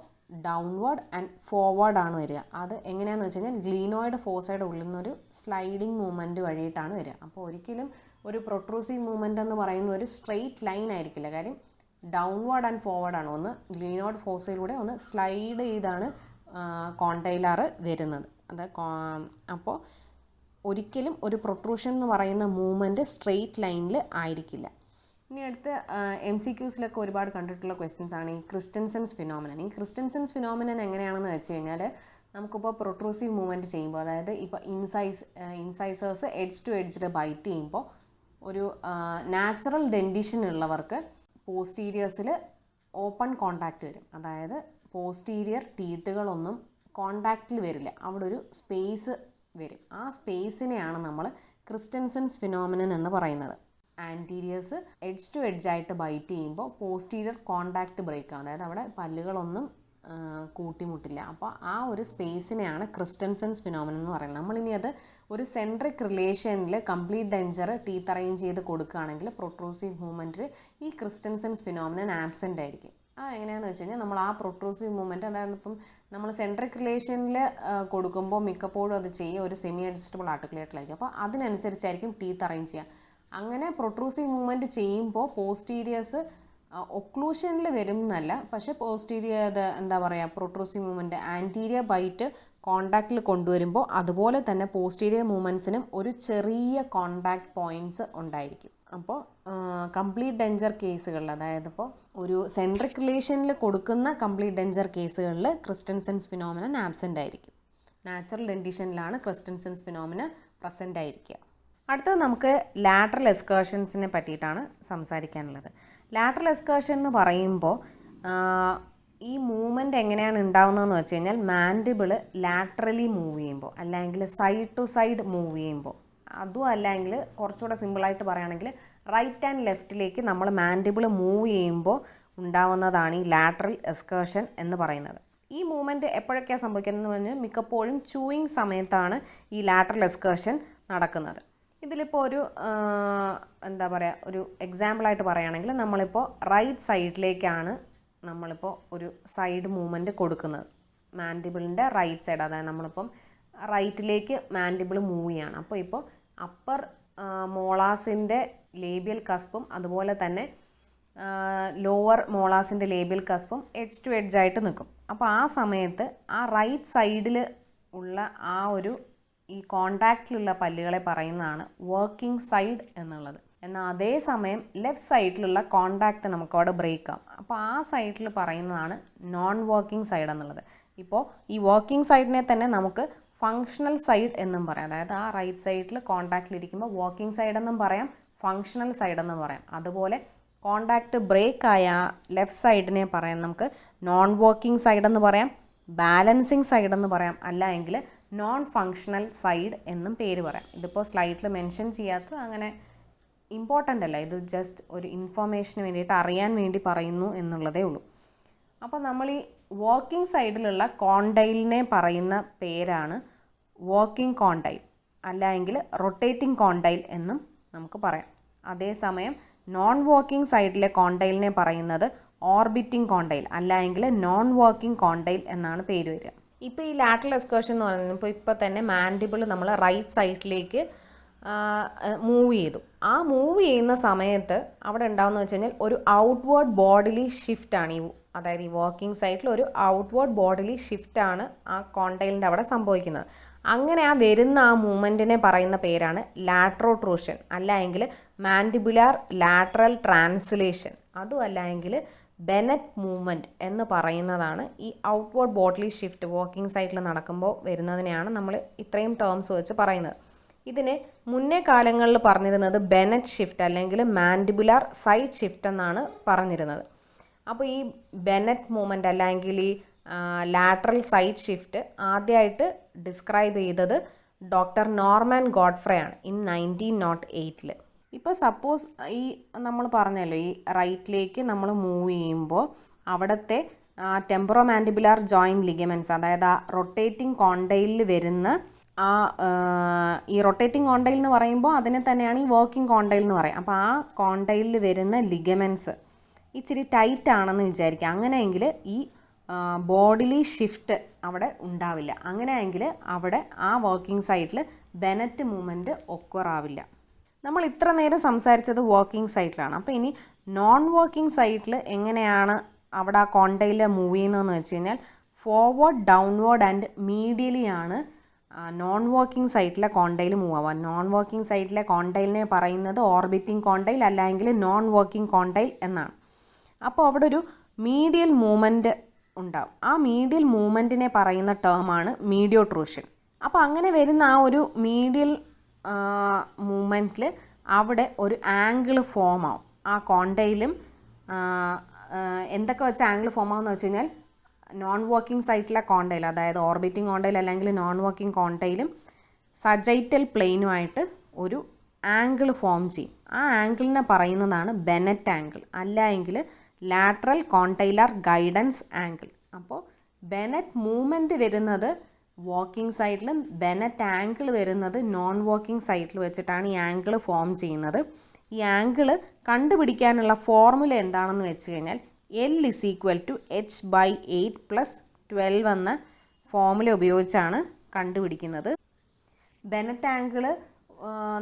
ഡൗൺവേർഡ് ആൻഡ് ഫോർവേഡ് ആണ് വരിക. അത് എങ്ങനെയാണെന്ന് വെച്ച് കഴിഞ്ഞാൽ ഗ്ലീനോയിഡ് ഫോസയുടെ ഉള്ളിൽ നിന്നൊരു സ്ലൈഡിങ് മൂവ്മെൻറ്റ് വഴിയിട്ടാണ് വരിക. അപ്പോൾ ഒരിക്കലും ഒരു പ്രൊട്രൂസീവ് മൂവ്മെൻ്റ് എന്ന് പറയുന്ന ഒരു സ്ട്രെയിറ്റ് ലൈൻ ആയിരിക്കില്ല. കാര്യം ഡൗൺവേർഡ് ആൻഡ് ഫോർവേഡ് ആണ്. ഒന്ന് ഗ്ലീനോയിഡ് ഫോസയിലൂടെ ഒന്ന് സ്ലൈഡ് ചെയ്താണ് കോണ്ടൈലാർ വരുന്നത്. അപ്പോൾ ഒരിക്കലും ഒരു പ്രൊട്രൂഷൻ എന്ന് പറയുന്ന മൂവ്മെൻറ്റ് സ്ട്രെയിറ്റ് ലൈനിൽ ആയിരിക്കില്ല. ഇനി അടുത്ത് MCQസിലൊക്കെ ഒരുപാട് കണ്ടിട്ടുള്ള ക്വസ്റ്റ്യൻസ് ആണ് ഈ ക്രിസ്റ്റൻസൻസ് ഫിനോമിനൻ. ഈ ക്രിസ്റ്റൻസൻസ് ഫിനോമിനൻ എങ്ങനെയാണെന്ന് വെച്ച് കഴിഞ്ഞാൽ നമുക്കിപ്പോൾ പ്രൊട്രൂസീവ് മൂവ്മെൻറ്റ് ചെയ്യുമ്പോൾ, അതായത് ഇപ്പോൾ ഇൻസൈസേഴ്സ് എഡ്ജ് ടു എഡ്ജിൽ ബൈറ്റ് ചെയ്യുമ്പോൾ ഒരു നാച്ചുറൽ ഡെൻറ്റിഷൻ ഉള്ളവർക്ക് പോസ്റ്റീരിയേഴ്സിൽ ഓപ്പൺ കോണ്ടാക്റ്റ് വരും. അതായത് പോസ്റ്റീരിയർ ടീത്തുകളൊന്നും കോണ്ടാക്റ്റിൽ വരില്ല, അവിടെ ഒരു സ്പേസ് വരും. ആ സ്പേസിനെയാണ് നമ്മൾ ക്രിസ്റ്റൻസൻസ് ഫിനോമിനൻ എന്ന് പറയുന്നത്. ആൻറ്റീരിയേഴ്സ് എഡ്ജ് ടു എഡ്ജ് ആയിട്ട് ബൈറ്റ് ചെയ്യുമ്പോൾ പോസ്റ്റീരിയർ കോണ്ടാക്റ്റ് ബ്രേക്ക് ആവും. അതായത് അവിടെ പല്ലുകളൊന്നും കൂട്ടിമുട്ടില്ല. അപ്പോൾ ആ ഒരു സ്പേസിനെയാണ് ക്രിസ്റ്റൻസൻസ് ഫിനോമിനൻ എന്ന് പറയുന്നത്. നമ്മളിനി അത് ഒരു സെൻട്രിക് റിലേഷനിൽ കംപ്ലീറ്റ് ഡെഞ്ചർ ടീത്ത് അറേഞ്ച് ചെയ്ത് കൊടുക്കുകയാണെങ്കിൽ പ്രൊട്രൂസീവ് മൂവ്മെൻറ്റിൽ ഈ ക്രിസ്റ്റൻസൻസ് ഫിനോമിനൻ ആബ്സെൻ്റ് ആയിരിക്കും. എങ്ങനെയാണെന്ന് വെച്ച് കഴിഞ്ഞാൽ നമ്മൾ ആ പ്രൊട്രൂസീവ് മൂവ്മെൻറ്റ്, അതായത് ഇപ്പം നമ്മൾ സെൻട്രിക് റിലേഷനിൽ കൊടുക്കുമ്പോൾ മിക്കപ്പോഴും അത് ചെയ്യുക ഒരു സെമി അഡ്ജസ്റ്റബിൾ ആർട്ടിക്കുലേറ്ററിലായിരിക്കും. അപ്പോൾ അതിനനുസരിച്ചായിരിക്കും ടീത്ത് അറേഞ്ച് ചെയ്യുക. അങ്ങനെ പ്രൊട്രൂസീവ് മൂവ്മെൻറ്റ് ചെയ്യുമ്പോൾ പോസ്റ്റീരിയേഴ്സ് ഒക്ലൂഷനിൽ വരും എന്നല്ല, പക്ഷേ പോസ്റ്റീരിയർ എന്താ പറയുക പ്രൊട്രൂസീവ് മൂവ്മെൻറ്റ് ആൻറ്റീരിയർ ബൈറ്റ് കോണ്ടാക്റ്റിൽ കൊണ്ടുവരുമ്പോൾ അതുപോലെ തന്നെ പോസ്റ്റീരിയർ മൂവ്മെൻറ്റ്സിനും ഒരു ചെറിയ കോണ്ടാക്ട് പോയിൻറ്റ്സ് ഉണ്ടായിരിക്കും. അപ്പോൾ കംപ്ലീറ്റ് ഡെഞ്ചർ കേസുകളിൽ, അതായത് ഇപ്പോൾ ഒരു സെൻട്രിക് റിലേഷനിൽ കൊടുക്കുന്ന കംപ്ലീറ്റ് ഡെഞ്ചർ കേസുകളിൽ ക്രിസ്റ്റൻസൻസ് ഫിനോമിനൻ ആബ്സെൻ്റ് ആയിരിക്കും. നാച്ചുറൽ ഡെൻറ്റിഷനിലാണ് ക്രിസ്റ്റൻസൻസ് ഫിനോമിനൻ പ്രസൻ്റ് ആയിരിക്കുക. അടുത്തത് നമുക്ക് ലാറ്ററൽ എസ്കേർഷൻസിനെ പറ്റിയിട്ടാണ് സംസാരിക്കാനുള്ളത്. ലാറ്ററൽ എസ്കേർഷൻ എന്ന് പറയുമ്പോൾ ഈ മൂവ്മെൻറ്റ് എങ്ങനെയാണ് ഉണ്ടാകുന്നതെന്ന് വെച്ച് കഴിഞ്ഞാൽ മാൻഡിബിള് ലാറ്ററലി മൂവ് ചെയ്യുമ്പോൾ, അല്ലെങ്കിൽ സൈഡ് ടു സൈഡ് മൂവ് ചെയ്യുമ്പോൾ, അതും അല്ലെങ്കിൽ കുറച്ചുകൂടെ സിമ്പിളായിട്ട് പറയുകയാണെങ്കിൽ റൈറ്റ് ആൻഡ് ലെഫ്റ്റിലേക്ക് നമ്മൾ മാൻഡിബിൾ മൂവ് ചെയ്യുമ്പോൾ ഉണ്ടാവുന്നതാണ് ഈ ലാറ്ററൽ എസ്കേർഷൻ എന്ന് പറയുന്നത്. ഈ മൂവ്മെൻറ്റ് എപ്പോഴൊക്കെയാണ് സംഭവിക്കുന്നത് എന്ന് പറഞ്ഞാൽ മിക്കപ്പോഴും ചൂയിങ് സമയത്താണ് ഈ ലാറ്ററൽ എസ്കേർഷൻ നടക്കുന്നത്. ഇതിലിപ്പോൾ ഒരു എന്താ പറയുക, ഒരു എക്സാമ്പിളായിട്ട് പറയുകയാണെങ്കിൽ നമ്മളിപ്പോൾ റൈറ്റ് സൈഡിലേക്കാണ് നമ്മളിപ്പോൾ ഒരു സൈഡ് മൂവ്മെൻറ്റ് കൊടുക്കുന്നത്. മാൻഡിബിളിൻ്റെ റൈറ്റ് സൈഡ്, അതായത് നമ്മളിപ്പം റൈറ്റിലേക്ക് മാൻഡിബിൾ മൂവ് ചെയ്യാണ്. അപ്പോൾ ഇപ്പോൾ അപ്പർ മോളാസിൻ്റെ ലേബിയൽ കസ്പും അതുപോലെ തന്നെ ലോവർ മോളാസിൻ്റെ ലേബിയൽ കസ്പും എഡ്ജ് ടു എഡ്ജ് ആയിട്ട് നിൽക്കും. അപ്പോൾ ആ സമയത്ത് ആ റൈറ്റ് സൈഡിൽ ഉള്ള ആ ഒരു ഈ കോണ്ടാക്റ്റിലുള്ള പല്ലുകളെ പറയുന്നതാണ് വർക്കിംഗ് സൈഡ് എന്നുള്ളത്. എന്നാൽ അതേസമയം ലെഫ്റ്റ് സൈഡിലുള്ള കോണ്ടാക്റ്റ് നമുക്കവിടെ ബ്രേക്ക് ആവും. അപ്പോൾ ആ സൈഡിൽ പറയുന്നതാണ് നോൺ വർക്കിംഗ് സൈഡ് എന്നുള്ളത്. ഇപ്പോൾ ഈ വർക്കിംഗ് സൈഡിനെ തന്നെ നമുക്ക് ഫങ്ഷണൽ സൈഡ് എന്നും പറയാം. അതായത് ആ റൈറ്റ് സൈഡിൽ കോണ്ടാക്റ്റിലിരിക്കുമ്പോൾ വർക്കിംഗ് സൈഡ് എന്നും പറയാം, ഫങ്ഷണൽ സൈഡ് എന്നും പറയാം. അതുപോലെ കോണ്ടാക്റ്റ് ബ്രേക്ക് ആയ ലെഫ്റ്റ് സൈഡിനെ പറയാം നമുക്ക് നോൺ വർക്കിംഗ് സൈഡ് എന്ന് പറയാം, ബാലൻസിങ് സൈഡ് എന്ന് പറയാം, അല്ല എങ്കിൽ നോൺ ഫങ്ഷണൽ സൈഡ് എന്നും പേര് പറയാം. ഇതിപ്പോൾ സ്ലൈഡിൽ മെൻഷൻ ചെയ്യാത്തത് അങ്ങനെ ഇമ്പോർട്ടൻ്റ് അല്ല, ഇത് ജസ്റ്റ് ഒരു ഇൻഫോർമേഷന് വേണ്ടിയിട്ട് അറിയാൻ വേണ്ടി പറയുന്നു എന്നുള്ളതേ ഉള്ളൂ. അപ്പോൾ നമ്മൾ ഈ വർക്കിംഗ് സൈഡിലുള്ള കോണ്ടൈലിനെ പറയുന്ന പേരാണ് വർക്കിംഗ് കോണ്ടൈൽ, അല്ലെങ്കിൽ റൊട്ടേറ്റിംഗ് കോണ്ടൈൽ എന്നും നമുക്ക് പറയാം. അതേസമയം നോൺ വർക്കിംഗ് സൈഡിലെ കോണ്ടൈലിനെ പറയുന്നത് ഓർബിറ്റിംഗ് കോണ്ടൈൽ, അല്ലെങ്കിൽ നോൺ വർക്കിംഗ് കോണ്ടൈൽ എന്നാണ് പേര് വരിക. ഇപ്പോൾ ഈ ലാറ്ററൽ എസ്കേർഷൻ എന്ന് പറയുന്നത് ഇപ്പോൾ തന്നെ മാൻഡിബിൾ നമ്മൾ റൈറ്റ് സൈഡിലേക്ക് മൂവ് ചെയ്തു. ആ മൂവ് ചെയ്യുന്ന സമയത്ത് അവിടെ ഉണ്ടാവുന്ന വെച്ച് കഴിഞ്ഞാൽ ഒരു ഔട്ട്വേർഡ് ബോഡിലി ഷിഫ്റ്റാണ് അതായത് ഈ വർക്കിംഗ് സൈഡിൽ ഒരു ഔട്ട്വേർഡ് ബോഡിലി ഷിഫ്റ്റാണ് ആ കോണ്ടൈലിൻ്റെ അവിടെ സംഭവിക്കുന്നത്. അങ്ങനെ ആ വരുന്ന ആ മൂവ്മെൻറ്റിനെ പറയുന്ന പേരാണ് ലാട്രോട്രൂഷൻ, അല്ലെങ്കിൽ മാൻഡിബുലാർ ലാറ്ററൽ ട്രാൻസ്ലേഷൻ, അതും അല്ലെങ്കിൽ ബെനറ്റ് മൂവ്മെൻറ്റ് എന്ന് പറയുന്നതാണ്. ഈ ഔട്ട്വേർഡ് ബോഡിലി ഷിഫ്റ്റ് വർക്കിംഗ് സൈഡിൽ നടക്കുമ്പോൾ വരുന്നതിനെയാണ് നമ്മൾ ഇത്രയും ടേംസ് വെച്ച് പറയുന്നത്. ഇതിന് മുന്നേ കാലങ്ങളിൽ പറഞ്ഞിരുന്നത് ബെനറ്റ് ഷിഫ്റ്റ് അല്ലെങ്കിൽ മാൻഡിബുലാർ സൈഡ് ഷിഫ്റ്റ് എന്നാണ് പറഞ്ഞിരുന്നത്. അപ്പോൾ ഈ ബെനറ്റ് മൂവ്മെൻറ്റ് അല്ലെങ്കിൽ ഈ ലാറ്ററൽ സൈഡ് ഷിഫ്റ്റ് ആദ്യമായിട്ട് ഡിസ്ക്രൈബ് ചെയ്തത് ഡോക്ടർ നോർമാൻ ഗോഡ്ഫ്രെ ആണ് ഇൻ 1908. ഇപ്പോൾ സപ്പോസ് ഈ നമ്മൾ പറഞ്ഞല്ലോ ഈ റൈറ്റിലേക്ക് നമ്മൾ മൂവ് ചെയ്യുമ്പോൾ അവിടുത്തെ ടെമ്പറോ മാൻഡിബുലാർ ജോയിൻറ്റ് ലിഗമെൻറ്റ്സ്, അതായത് ആ റൊട്ടേറ്റിംഗ് കോണ്ടൈലിൽ വരുന്ന ഈ റൊട്ടേറ്റിംഗ് കോണ്ടൈൽ എന്ന് പറയുമ്പോൾ അതിനെ തന്നെയാണ് ഈ വർക്കിംഗ് കോണ്ടൈൽ എന്ന് പറയും. അപ്പോൾ ആ കോണ്ടൈലിൽ വരുന്ന ലിഗമെൻറ്റ്സ് ഇച്ചിരി ടൈറ്റ് ആണെന്ന് വിചാരിക്കുക. അങ്ങനെയെങ്കിൽ ഈ ബോഡിലി ഷിഫ്റ്റ് അവിടെ ഉണ്ടാവില്ല. അങ്ങനെയെങ്കിൽ അവിടെ ആ വർക്കിംഗ് സൈഡിൽ ബെനറ്റ് മൂവ്മെൻറ്റ് ഒക്വർ ആവില്ല. നമ്മൾ ഇത്ര നേരം സംസാരിച്ചത് വർക്കിംഗ് സൈഡിലാണ്. അപ്പോൾ ഇനി നോൺ വർക്കിംഗ് സൈഡിൽ എങ്ങനെയാണ് അവിടെ ആ കോണ്ടൈൽ മൂവ് ചെയ്യുന്നതെന്ന് വെച്ച് കഴിഞ്ഞാൽ ഫോർവേഡ്, ഡൗൺവേർഡ് ആൻഡ് മീഡിയലി ആണ് നോൺ വർക്കിംഗ് സൈഡിലെ കോണ്ടൈൽ മൂവ് ആവാം. നോൺ വർക്കിംഗ് സൈഡിലെ കോണ്ടൈലിനെ പറയുന്നത് ഓർബിറ്റിംഗ് കോണ്ടൈൽ അല്ലെങ്കിൽ നോൺ വർക്കിംഗ് കോണ്ടൈൽ എന്നാണ്. അപ്പോൾ അവിടെ ഒരു മീഡിയൽ മൂവ്മെൻറ്റ് ഉണ്ടാവും. ആ മീഡിയൽ മൂവ്മെൻറ്റിനെ പറയുന്ന ടേമാണ് മീഡിയോട്രൂഷൻ. അപ്പോൾ അങ്ങനെ വരുന്ന ആ ഒരു മീഡിയൽ മൂവ്മെൻറ്റിൽ അവിടെ ഒരു ആംഗിൾ ഫോം ആവും. ആ കോണ്ടൈലും എന്തൊക്കെ വെച്ച് ആംഗിൾ ഫോം ആവുമെന്ന് വെച്ച് കഴിഞ്ഞാൽ നോൺ വർക്കിംഗ് സൈറ്റിലെ കോണ്ടൈൽ, അതായത് ഓർബിറ്റിംഗ് കോണ്ടൈൽ അല്ലെങ്കിൽ നോൺ വർക്കിംഗ് കോണ്ടൈലും സജൈറ്റൽ പ്ലെയിനുമായിട്ട് ഒരു ആംഗിൾ ഫോം ചെയ്യും. ആ ആംഗിളിനെ പറയുന്നതാണ് ബെനറ്റ് ആംഗിൾ, അല്ല എങ്കിൽ ലാറ്ററൽ കോണ്ടൈലർ ഗൈഡൻസ് ആംഗിൾ. അപ്പോൾ ബെനറ്റ് മൂവ്മെൻറ്റ് വരുന്നത് വാക്കിംഗ് സൈഡിലും ബെനറ്റ് ആംഗിൾ വരുന്നത് നോൺ വാക്കിംഗ് സൈഡിൽ വെച്ചിട്ടാണ് ഈ ആംഗിൾ ഫോം ചെയ്യുന്നത്. ഈ ആംഗിൾ കണ്ടുപിടിക്കാനുള്ള ഫോർമുല എന്താണെന്ന് വെച്ച് കഴിഞ്ഞാൽ L=h/8 + 12 എന്ന ഫോർമുല ഉപയോഗിച്ചാണ് കണ്ടുപിടിക്കുന്നത്. ബെനറ്റ് ആംഗിൾ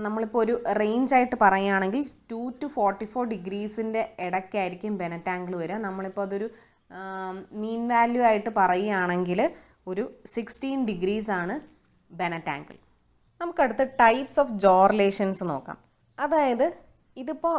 നമ്മളിപ്പോൾ ഒരു റേഞ്ചായിട്ട് പറയുകയാണെങ്കിൽ 2 to 44 ഡിഗ്രീസിൻ്റെ ഇടയ്ക്കായിരിക്കും ബെനറ്റ് ആംഗിൾ വരിക. നമ്മളിപ്പോൾ അതൊരു മീൻ വാല്യൂ ആയിട്ട് പറയുകയാണെങ്കിൽ ഒരു 16 ഡിഗ്രീസാണ് ബെനറ്റ് ആംഗിൾ. നമുക്കടുത്ത് ടൈപ്സ് ഓഫ് ജോ റിലേഷൻസ് നോക്കാം. അതായത് ഇതിപ്പോൾ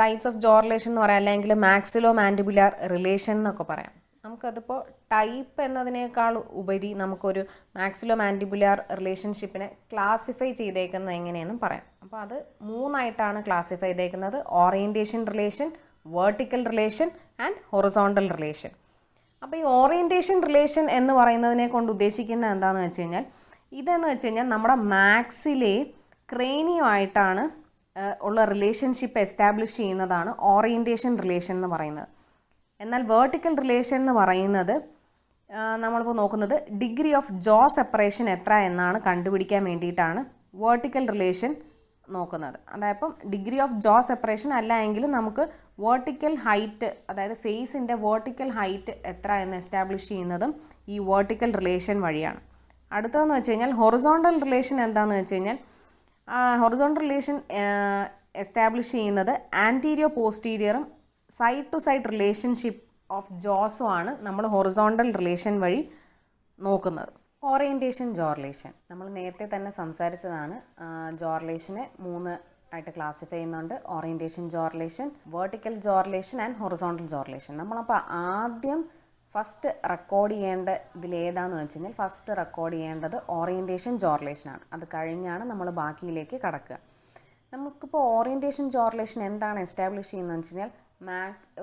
ടൈപ്സ് ഓഫ് ജോ റിലേഷൻ എന്ന് പറയാം, അല്ലെങ്കിൽ മാക്സിലോ മാൻഡിബുലാർ റിലേഷൻ എന്നൊക്കെ പറയാം. നമുക്കതിപ്പോൾ ടൈപ്പ് എന്നതിനേക്കാൾ ഉപരി നമുക്കൊരു മാക്സിലോ മാൻഡിബുലാർ റിലേഷൻഷിപ്പിനെ ക്ലാസിഫൈ ചെയ്തേക്കുന്നത് എങ്ങനെയെന്നും പറയാം. അപ്പോൾ അത് 3ആയിട്ടാണ് ക്ലാസിഫൈ ചെയ്തേക്കുന്നത്: orientation relation, vertical relation and horizontal relation. അപ്പോൾ ഈ ഓറിയൻറ്റേഷൻ റിലേഷൻ എന്ന് പറയുന്നതിനെ കൊണ്ട് ഉദ്ദേശിക്കുന്നത് എന്താണെന്ന് വെച്ച് കഴിഞ്ഞാൽ, ഇതെന്ന് വെച്ച് കഴിഞ്ഞാൽ നമ്മുടെ മാക്സിലെ ക്രേനിയുമായിട്ടാണ് ഉള്ള റിലേഷൻഷിപ്പ് എസ്റ്റാബ്ലിഷ് ചെയ്യുന്നതാണ് ഓറിയൻറ്റേഷൻ റിലേഷൻ എന്ന് പറയുന്നത്. എന്നാൽ വെർട്ടിക്കൽ റിലേഷൻ എന്ന് പറയുന്നത് നമ്മളിപ്പോൾ നോക്കുന്നത് ഡിഗ്രി ഓഫ് ജോ സെപ്പറേഷൻ എത്ര എന്നാണ് കണ്ടുപിടിക്കാൻ വേണ്ടിയിട്ടാണ് വെർട്ടിക്കൽ റിലേഷൻ നോക്കുന്നത്. അതായത് ഇപ്പം ഡിഗ്രി ഓഫ് ജോ സെപ്പറേഷൻ അല്ല എങ്കിൽ നമുക്ക് വെർട്ടിക്കൽ ഹൈറ്റ്, അതായത് ഫേസിൻ്റെ വെർട്ടിക്കൽ ഹൈറ്റ് എത്ര എന്ന് എസ്റ്റാബ്ലിഷ് ചെയ്യുന്നതും ഈ വെർട്ടിക്കൽ റിലേഷൻ വഴിയാണ്. അടുത്തതെന്ന് വെച്ച് കഴിഞ്ഞാൽ ഹൊറിസോണ്ടൽ റിലേഷൻ എന്താണെന്ന് വെച്ച് കഴിഞ്ഞാൽ, ഹൊറിസോണ്ടൽ റിലേഷൻ എസ്റ്റാബ്ലിഷ് ചെയ്യുന്നത് ആൻറ്റീരിയോ പോസ്റ്റീരിയറും side to side relationship of ജോസും ആണ് നമ്മൾ ഹൊറിസോണ്ടൽ റിലേഷൻ വഴി നോക്കുന്നത്. ഓറിയൻറ്റേഷൻ ജോ റിലേഷൻ നമ്മൾ നേരത്തെ തന്നെ സംസാരിച്ചതാണ്. ജോ റിലേഷനെ 3 ആയിട്ട് ക്ലാസിഫൈ ചെയ്യുന്നുണ്ട്: orientation jaw relation, vertical jaw relation and horizontal jaw relation. നമ്മളപ്പോൾ ആദ്യം ഫസ്റ്റ് റെക്കോർഡ് ചെയ്യേണ്ട ഇതിലേതാണെന്ന് വെച്ച് കഴിഞ്ഞാൽ, ഫസ്റ്റ് റെക്കോർഡ് ചെയ്യേണ്ടത് ഓറിയൻറ്റേഷൻ ജോ റിലേഷനാണ്. അത് കഴിഞ്ഞാണ് നമ്മൾ ബാക്കിയിലേക്ക് കടക്കുക. നമുക്കിപ്പോൾ ഓറിയൻറ്റേഷൻ ജോ റിലേഷൻ എന്താണ് എസ്റ്റാബ്ലിഷ് ചെയ്യുന്നതെന്ന് വെച്ച് കഴിഞ്ഞാൽ,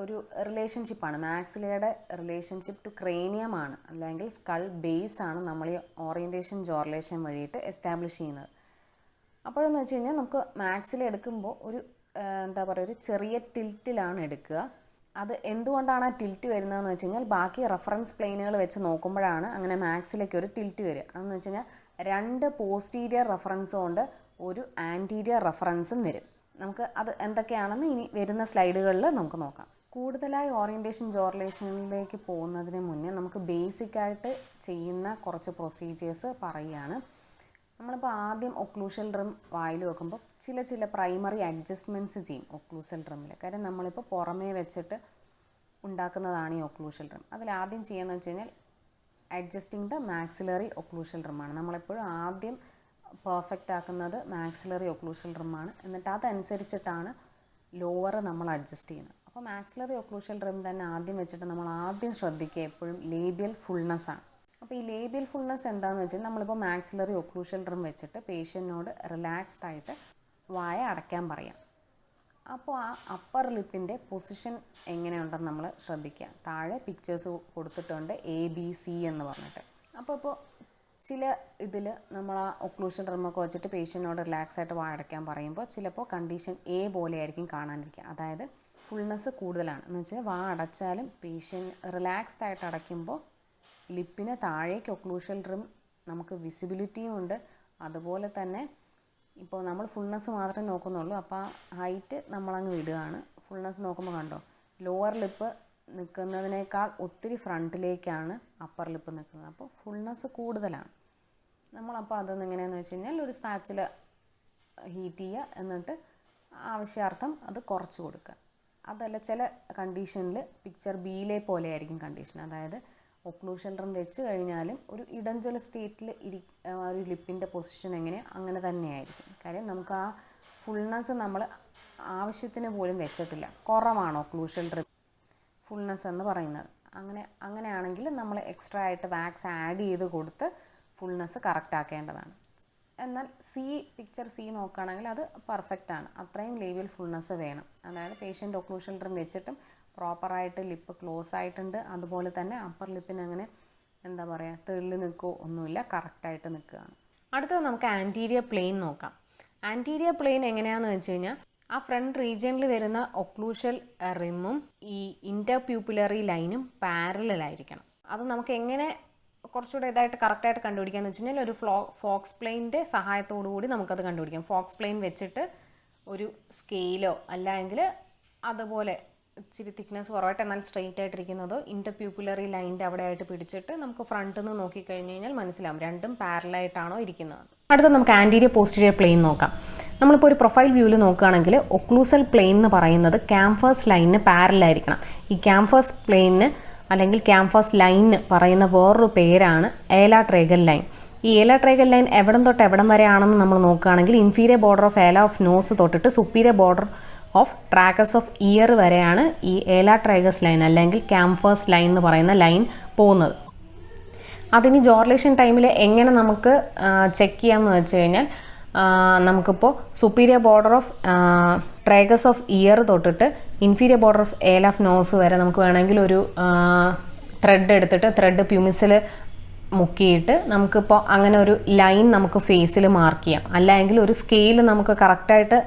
ഒരു റിലേഷൻഷിപ്പാണ്, മാക്സിലയുടെ റിലേഷൻഷിപ്പ് ടു ക്രേനിയം ആണ്, അല്ലെങ്കിൽ സ്കൾ ബേസ് ആണ് നമ്മൾ ഈ ഓറിയൻറ്റേഷൻ ജോ റിലേഷൻ വഴിയിട്ട് എസ്റ്റാബ്ലിഷ് ചെയ്യുന്നത്. അപ്പോഴെന്ന് വെച്ച് കഴിഞ്ഞാൽ നമുക്ക് മാക്സില എടുക്കുമ്പോൾ ഒരു എന്താ പറയുക, ഒരു ചെറിയ ടിൽറ്റിലാണ് എടുക്കുക. അത് എന്തുകൊണ്ടാണ് ആ ടിൽറ്റ് വരുന്നതെന്ന് വെച്ച് കഴിഞ്ഞാൽ, ബാക്കി റെഫറൻസ് പ്ലെയിനുകൾ വെച്ച് നോക്കുമ്പോഴാണ് അങ്ങനെ മാക്സിലേക്ക് ഒരു ടിൽറ്റ് വരിക. അതെന്ന് വെച്ച് കഴിഞ്ഞാൽ 2 പോസ്റ്റീരിയർ റെഫറൻസും ഉണ്ട്, ഒരു ആൻറ്റീരിയർ റെഫറൻസും വരും. നമുക്ക് അത് എന്തൊക്കെയാണെന്ന് ഇനി വരുന്ന സ്ലൈഡുകളിൽ നമുക്ക് നോക്കാം. കൂടുതലായി ഓറിയൻറ്റേഷൻ ജോ റിലേഷനിലേക്ക് പോകുന്നതിന് മുന്നേ നമുക്ക് ബേസിക്കായിട്ട് ചെയ്യുന്ന കുറച്ച് പ്രൊസീജിയേഴ്സ് പറയുകയാണ്. നമ്മളിപ്പോൾ ആദ്യം ഒക്ലൂഷൽ ഡ്രം വായിൽ വെക്കുമ്പോൾ ചില പ്രൈമറി അഡ്ജസ്റ്റ്മെൻറ്റ്സ് ചെയ്യും ഒക്ലൂസൽ ഡ്രമ്മിൽ. കാര്യം നമ്മളിപ്പോൾ പുറമേ വെച്ചിട്ട് ഉണ്ടാക്കുന്നതാണ് ഈ ഒക്ലൂഷൽ ഡ്രം. അതിലാദ്യം ചെയ്യുന്നതെന്ന് വെച്ച് കഴിഞ്ഞാൽ അഡ്ജസ്റ്റിംഗ് ദ മാക്സിലറി ഒക്ലൂഷൽ ഡ്രമ്മാണ്. നമ്മളെപ്പോഴും ആദ്യം പെർഫെക്റ്റ് ആക്കുന്നത് മാക്സിലറി ഒക്ലൂഷൽ ഡ്രമ്മാണ്. എന്നിട്ട് അതനുസരിച്ചിട്ടാണ് ലോവർ നമ്മൾ അഡ്ജസ്റ്റ് ചെയ്യുന്നത്. അപ്പോൾ മാക്സിലറി ഒക്ലൂഷൽ ഡ്രം തന്നെ ആദ്യം വെച്ചിട്ട് നമ്മൾ ആദ്യം ശ്രദ്ധിക്കുക എപ്പോഴും ലേബിയൽ ഫുൾനെസ്സാണ്. അപ്പോൾ ഈ ലേബിയൽ ഫുൾനെസ് എന്താണെന്ന് വെച്ചാൽ, നമ്മളിപ്പോൾ മാക്സിലറി ഒക്ലൂഷൽ ഡ്രം വെച്ചിട്ട് പേഷ്യൻറ്റിനോട് റിലാക്സ്ഡ് ആയിട്ട് വായ അടയ്ക്കാൻ പറയാം. അപ്പോൾ ആ അപ്പർ ലിപ്പിൻ്റെ പൊസിഷൻ എങ്ങനെയുണ്ടെന്ന് നമ്മൾ ശ്രദ്ധിക്കുക. താഴെ പിക്ചേഴ്സ് കൊടുത്തിട്ടുണ്ട് ABC എന്ന് പറഞ്ഞിട്ട്. അപ്പോൾ ചില ഇതിൽ നമ്മൾ ആ ഒക്ലൂഷൻ ഡ്രമ്മൊക്കെ വെച്ചിട്ട് പേഷ്യൻറ്റിനോട് റിലാക്സ് ആയിട്ട് വായ അടയ്ക്കാൻ പറയുമ്പോൾ ചിലപ്പോൾ കണ്ടീഷൻ A പോലെ ആയിരിക്കും കാണാനിരിക്കുക. അതായത് ഫുൾനെസ് കൂടുതലാണ് എന്ന് വെച്ചാൽ വാ അടച്ചാലും പേഷ്യൻ്റ് റിലാക്സ്ഡ് ആയിട്ട് അടയ്ക്കുമ്പോൾ ലിപ്പിന് താഴേക്ക് ഒക്ലൂഷൻ ഡ്രം നമുക്ക് വിസിബിലിറ്റിയും ഉണ്ട്. അതുപോലെ തന്നെ ഇപ്പോൾ നമ്മൾ ഫുൾനെസ് മാത്രമേ നോക്കുന്നുള്ളൂ, അപ്പോൾ ആ ഹൈറ്റ് നമ്മളങ്ങ് വിടുകയാണ്. ഫുൾനെസ് നോക്കുമ്പോൾ കണ്ടോ, ലോവർ ലിപ്പ് നിൽക്കുന്നതിനേക്കാൾ ഒത്തിരി ഫ്രണ്ടിലേക്കാണ് അപ്പർ ലിപ്പ് നിൽക്കുന്നത്. അപ്പോൾ ഫുൾനെസ് കൂടുതലാണ്. നമ്മളപ്പോൾ അതൊന്നും എങ്ങനെയാണെന്ന് വെച്ച് കഴിഞ്ഞാൽ, ഒരു സ്പാച്ചിൽ ഹീറ്റ് ചെയ്യുക, എന്നിട്ട് ആവശ്യാർത്ഥം അത് കുറച്ച് കൊടുക്കുക. അതല്ല ചില കണ്ടീഷനിൽ പിക്ചർ ബിയിലെ പോലെ ആയിരിക്കും കണ്ടീഷൻ. അതായത് ഒക്ലൂഷൻ ഡ്രം വെച്ച് കഴിഞ്ഞാലും ഒരു ഇടഞ്ചൊല സ്റ്റേറ്റിൽ ഒരു ലിപ്പിൻ്റെ പൊസിഷൻ അങ്ങനെ തന്നെയായിരിക്കും. കാര്യം നമുക്ക് ആ ഫുൾനെസ് നമ്മൾ ആവശ്യത്തിന് പോലും വെച്ചിട്ടില്ല, കുറവാണ് ഒക്ലൂഷൻ ഡ്രം ഫുൾനെസ് എന്ന് പറയുന്നത്. അങ്ങനെയാണെങ്കിൽ നമ്മൾ എക്സ്ട്രാ ആയിട്ട് വാക്സ് ആഡ് ചെയ്ത് കൊടുത്ത് ഫുൾനെസ് കറക്റ്റ് ആക്കേണ്ടതാണ്. എന്നാൽ പിക്ചർ സി നോക്കുകയാണെങ്കിൽ അത് പെർഫെക്റ്റാണ്. അത്രയും ലേബിയൽ ഫുൾനെസ് വേണം. അതായത് പേഷ്യൻ്റ് ഒക്ലൂഷൻ ഡ്രം വെച്ചിട്ടും പ്രോപ്പറായിട്ട് ലിപ്പ് ക്ലോസ് ആയിട്ടുണ്ട്, അതുപോലെ തന്നെ അപ്പർ ലിപ്പിന് അങ്ങനെ എന്താ പറയുക തെള്ളി നിൽക്കുകയോ ഒന്നുമില്ല, കറക്റ്റായിട്ട് നിൽക്കുകയാണ്. അടുത്തത് നമുക്ക് ആൻറ്റീരിയർ പ്ലെയിൻ നോക്കാം. ആൻറ്റീരിയർ പ്ലെയിൻ എങ്ങനെയാണെന്ന് വെച്ച് കഴിഞ്ഞാൽ, ആ ഫ്രണ്ട് റീജിയനിൽ വരുന്ന ഒക്ലൂഷൽ റിമ്മും ഈ ഇൻ്റർപ്യൂപ്പിലറി ലൈനും പാരലായിരിക്കണം. അത് നമുക്ക് എങ്ങനെ കുറച്ചുകൂടെ ഇതായിട്ട് കറക്റ്റായിട്ട് കണ്ടുപിടിക്കാമെന്ന് വെച്ച് കഴിഞ്ഞാൽ ഒരു ഫോക്സ് പ്ലെയിൻ്റെ സഹായത്തോടു കൂടി നമുക്കത് കണ്ടുപിടിക്കാം. ഫോക്സ് പ്ലെയിൻ വെച്ചിട്ട് ഒരു സ്കെയിലോ അല്ലെങ്കിൽ അതുപോലെ ഇച്ചിരി തിക്നെസ് കുറവായിട്ട് എന്നാൽ സ്ട്രെയിറ്റ് ആയിട്ടിരിക്കുന്നതോ ഇൻ്റർപ്യൂപ്പിലറി ലൈനിൻ്റെ അവിടെ ആയിട്ട് പിടിച്ചിട്ട് നമുക്ക് ഫ്രണ്ടിൽ നിന്ന് നോക്കിക്കഴിഞ്ഞ് കഴിഞ്ഞാൽ മനസ്സിലാവും രണ്ടും പാരലായിട്ടാണോ ഇരിക്കുന്നത്. അടുത്ത നമുക്ക് ആൻറ്റീരിയർ പോസ്റ്റീരിയർ പ്ലെയിൻ നോക്കാം. നമ്മളിപ്പോൾ ഒരു പ്രൊഫൈൽ വ്യൂവിൽ നോക്കുകയാണെങ്കിൽ ഒക്ലൂസൽ പ്ലെയിൻ എന്ന് പറയുന്നത് ക്യാംഫേഴ്സ് ലൈനിന് പാരലായിരിക്കണം. ഈ ക്യാംഫേഴ്സ് പ്ലെയിനിന് അല്ലെങ്കിൽ ക്യാംഫേഴ്സ് ലൈനിന് പറയുന്ന വേറൊരു പേരാണ് ഏല ട്രേഗൽ ലൈൻ. ഈ ഏല ട്രേഗൽ ലൈൻ എവിടം തൊട്ട് എവിടം വരെയാണെന്ന് നമ്മൾ നോക്കുകയാണെങ്കിൽ inferior border of ala of nose തൊട്ടിട്ട് superior border of tragus of ear വരെയാണ് ഈ ഏല ട്രേഗസ് ലൈൻ അല്ലെങ്കിൽ ക്യാംഫേഴ്സ് ലൈൻ എന്ന് പറയുന്ന ലൈൻ പോകുന്നത്. അതിന് ജോർലേഷൻ ടൈമിൽ എങ്ങനെ നമുക്ക് ചെക്ക് ചെയ്യാമെന്ന് വെച്ച് കഴിഞ്ഞാൽ നമുക്കിപ്പോൾ superior border of tragus of ear തൊട്ടിട്ട് inferior border of ala of nose വരെ നമുക്ക് വേണമെങ്കിൽ ഒരു ത്രെഡ് എടുത്തിട്ട് ത്രെഡ് പ്യൂമിസിൽ മുക്കിയിട്ട് നമുക്കിപ്പോൾ അങ്ങനെ ഒരു ലൈൻ നമുക്ക് ഫേസിൽ മാർക്ക് ചെയ്യാം. അല്ലെങ്കിൽ ഒരു സ്കെയിൽ നമുക്ക് കറക്റ്റായിട്ട്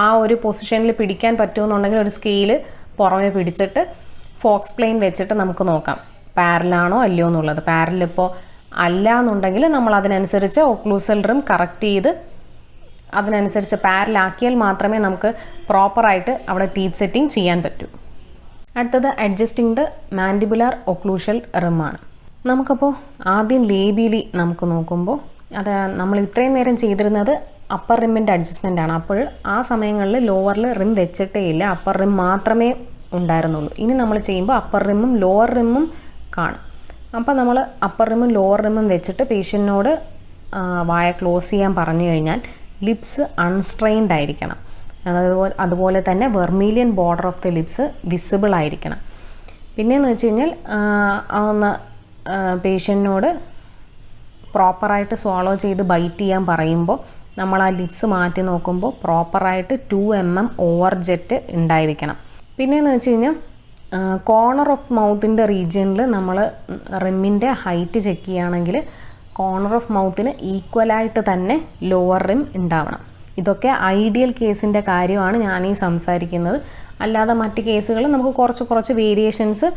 ആ ഒരു പൊസിഷനിൽ പിടിക്കാൻ പറ്റുമെന്നുണ്ടെങ്കിൽ ഒരു സ്കെയിൽ പുറമെ പിടിച്ചിട്ട് ഫോക്സ് പ്ലെയിൻ വെച്ചിട്ട് നമുക്ക് നോക്കാം പാരലാണോ അല്ലയോ എന്നുള്ളത്. പാരലിപ്പോൾ അല്ല എന്നുണ്ടെങ്കിൽ നമ്മൾ അതിനനുസരിച്ച് ഒക്ലൂസൽ റിം കറക്റ്റ് ചെയ്ത് അതിനനുസരിച്ച് പാരലാക്കിയാൽ മാത്രമേ നമുക്ക് പ്രോപ്പറായിട്ട് അവിടെ ടീത്ത് സെറ്റിംഗ് ചെയ്യാൻ പറ്റൂ. അടുത്തത് അഡ്ജസ്റ്റിംഗ് ദ മാൻഡിബുലാർ ഒക്ലൂഷൽ റിമ്മാണ്. നമുക്കപ്പോൾ ആദ്യം ലേബിയലി നമുക്ക് നോക്കുമ്പോൾ അത് നമ്മൾ ഇത്രയും നേരം ചെയ്തിരുന്നത് അപ്പർ റിമ്മിൻ്റെ അഡ്ജസ്റ്റ്മെൻ്റ് ആണ്. അപ്പോൾ ആ സമയങ്ങളിൽ ലോവറിൽ റിം വെച്ചിട്ടേ ഇല്ല, അപ്പർ റിം മാത്രമേ ഉണ്ടായിരുന്നുള്ളൂ. ഇനി നമ്മൾ ചെയ്യുമ്പോൾ അപ്പർ റിമ്മും ലോവർ റിമ്മും കാണും. അപ്പോൾ നമ്മൾ അപ്പർ റിമ്മും ലോവർ റിമ്മും വെച്ചിട്ട് പേഷ്യൻറ്റിനോട് വായ ക്ലോസ് ചെയ്യാൻ പറഞ്ഞു കഴിഞ്ഞാൽ ലിപ്സ് അൺസ്ട്രെയിൻഡ് ആയിരിക്കണം. അതുപോലെ തന്നെ vermilion border of the lips visible ആയിരിക്കണം. പിന്നെയെന്ന് വെച്ച് കഴിഞ്ഞാൽ ഒന്ന് പേഷ്യൻറ്റിനോട് പ്രോപ്പറായിട്ട് സ്വോളോ ചെയ്ത് ബൈറ്റ് ചെയ്യാൻ പറയുമ്പോൾ നമ്മൾ ആ ലിപ്സ് മാറ്റി നോക്കുമ്പോൾ പ്രോപ്പറായിട്ട് 2 mm ഓവർ ജെറ്റ് ഉണ്ടായിരിക്കണം. പിന്നെയെന്ന് വെച്ച് കഴിഞ്ഞാൽ കോർണർ ഓഫ് മൗത്തിൻ്റെ റീജിയനിൽ നമ്മൾ റിമ്മിൻ്റെ ഹൈറ്റ് ചെക്ക് ചെയ്യുകയാണെങ്കിൽ കോർണർ ഓഫ് മൗത്തിന് ഈക്വലായിട്ട് തന്നെ ലോവർ റിം ഉണ്ടാവണം. ഇതൊക്കെ ഐഡിയൽ കേസിൻ്റെ കാര്യമാണ് ഞാനീ സംസാരിക്കുന്നത്. അല്ലാതെ മറ്റ് കേസുകൾ നമുക്ക് കുറച്ച് വേരിയേഷൻസ്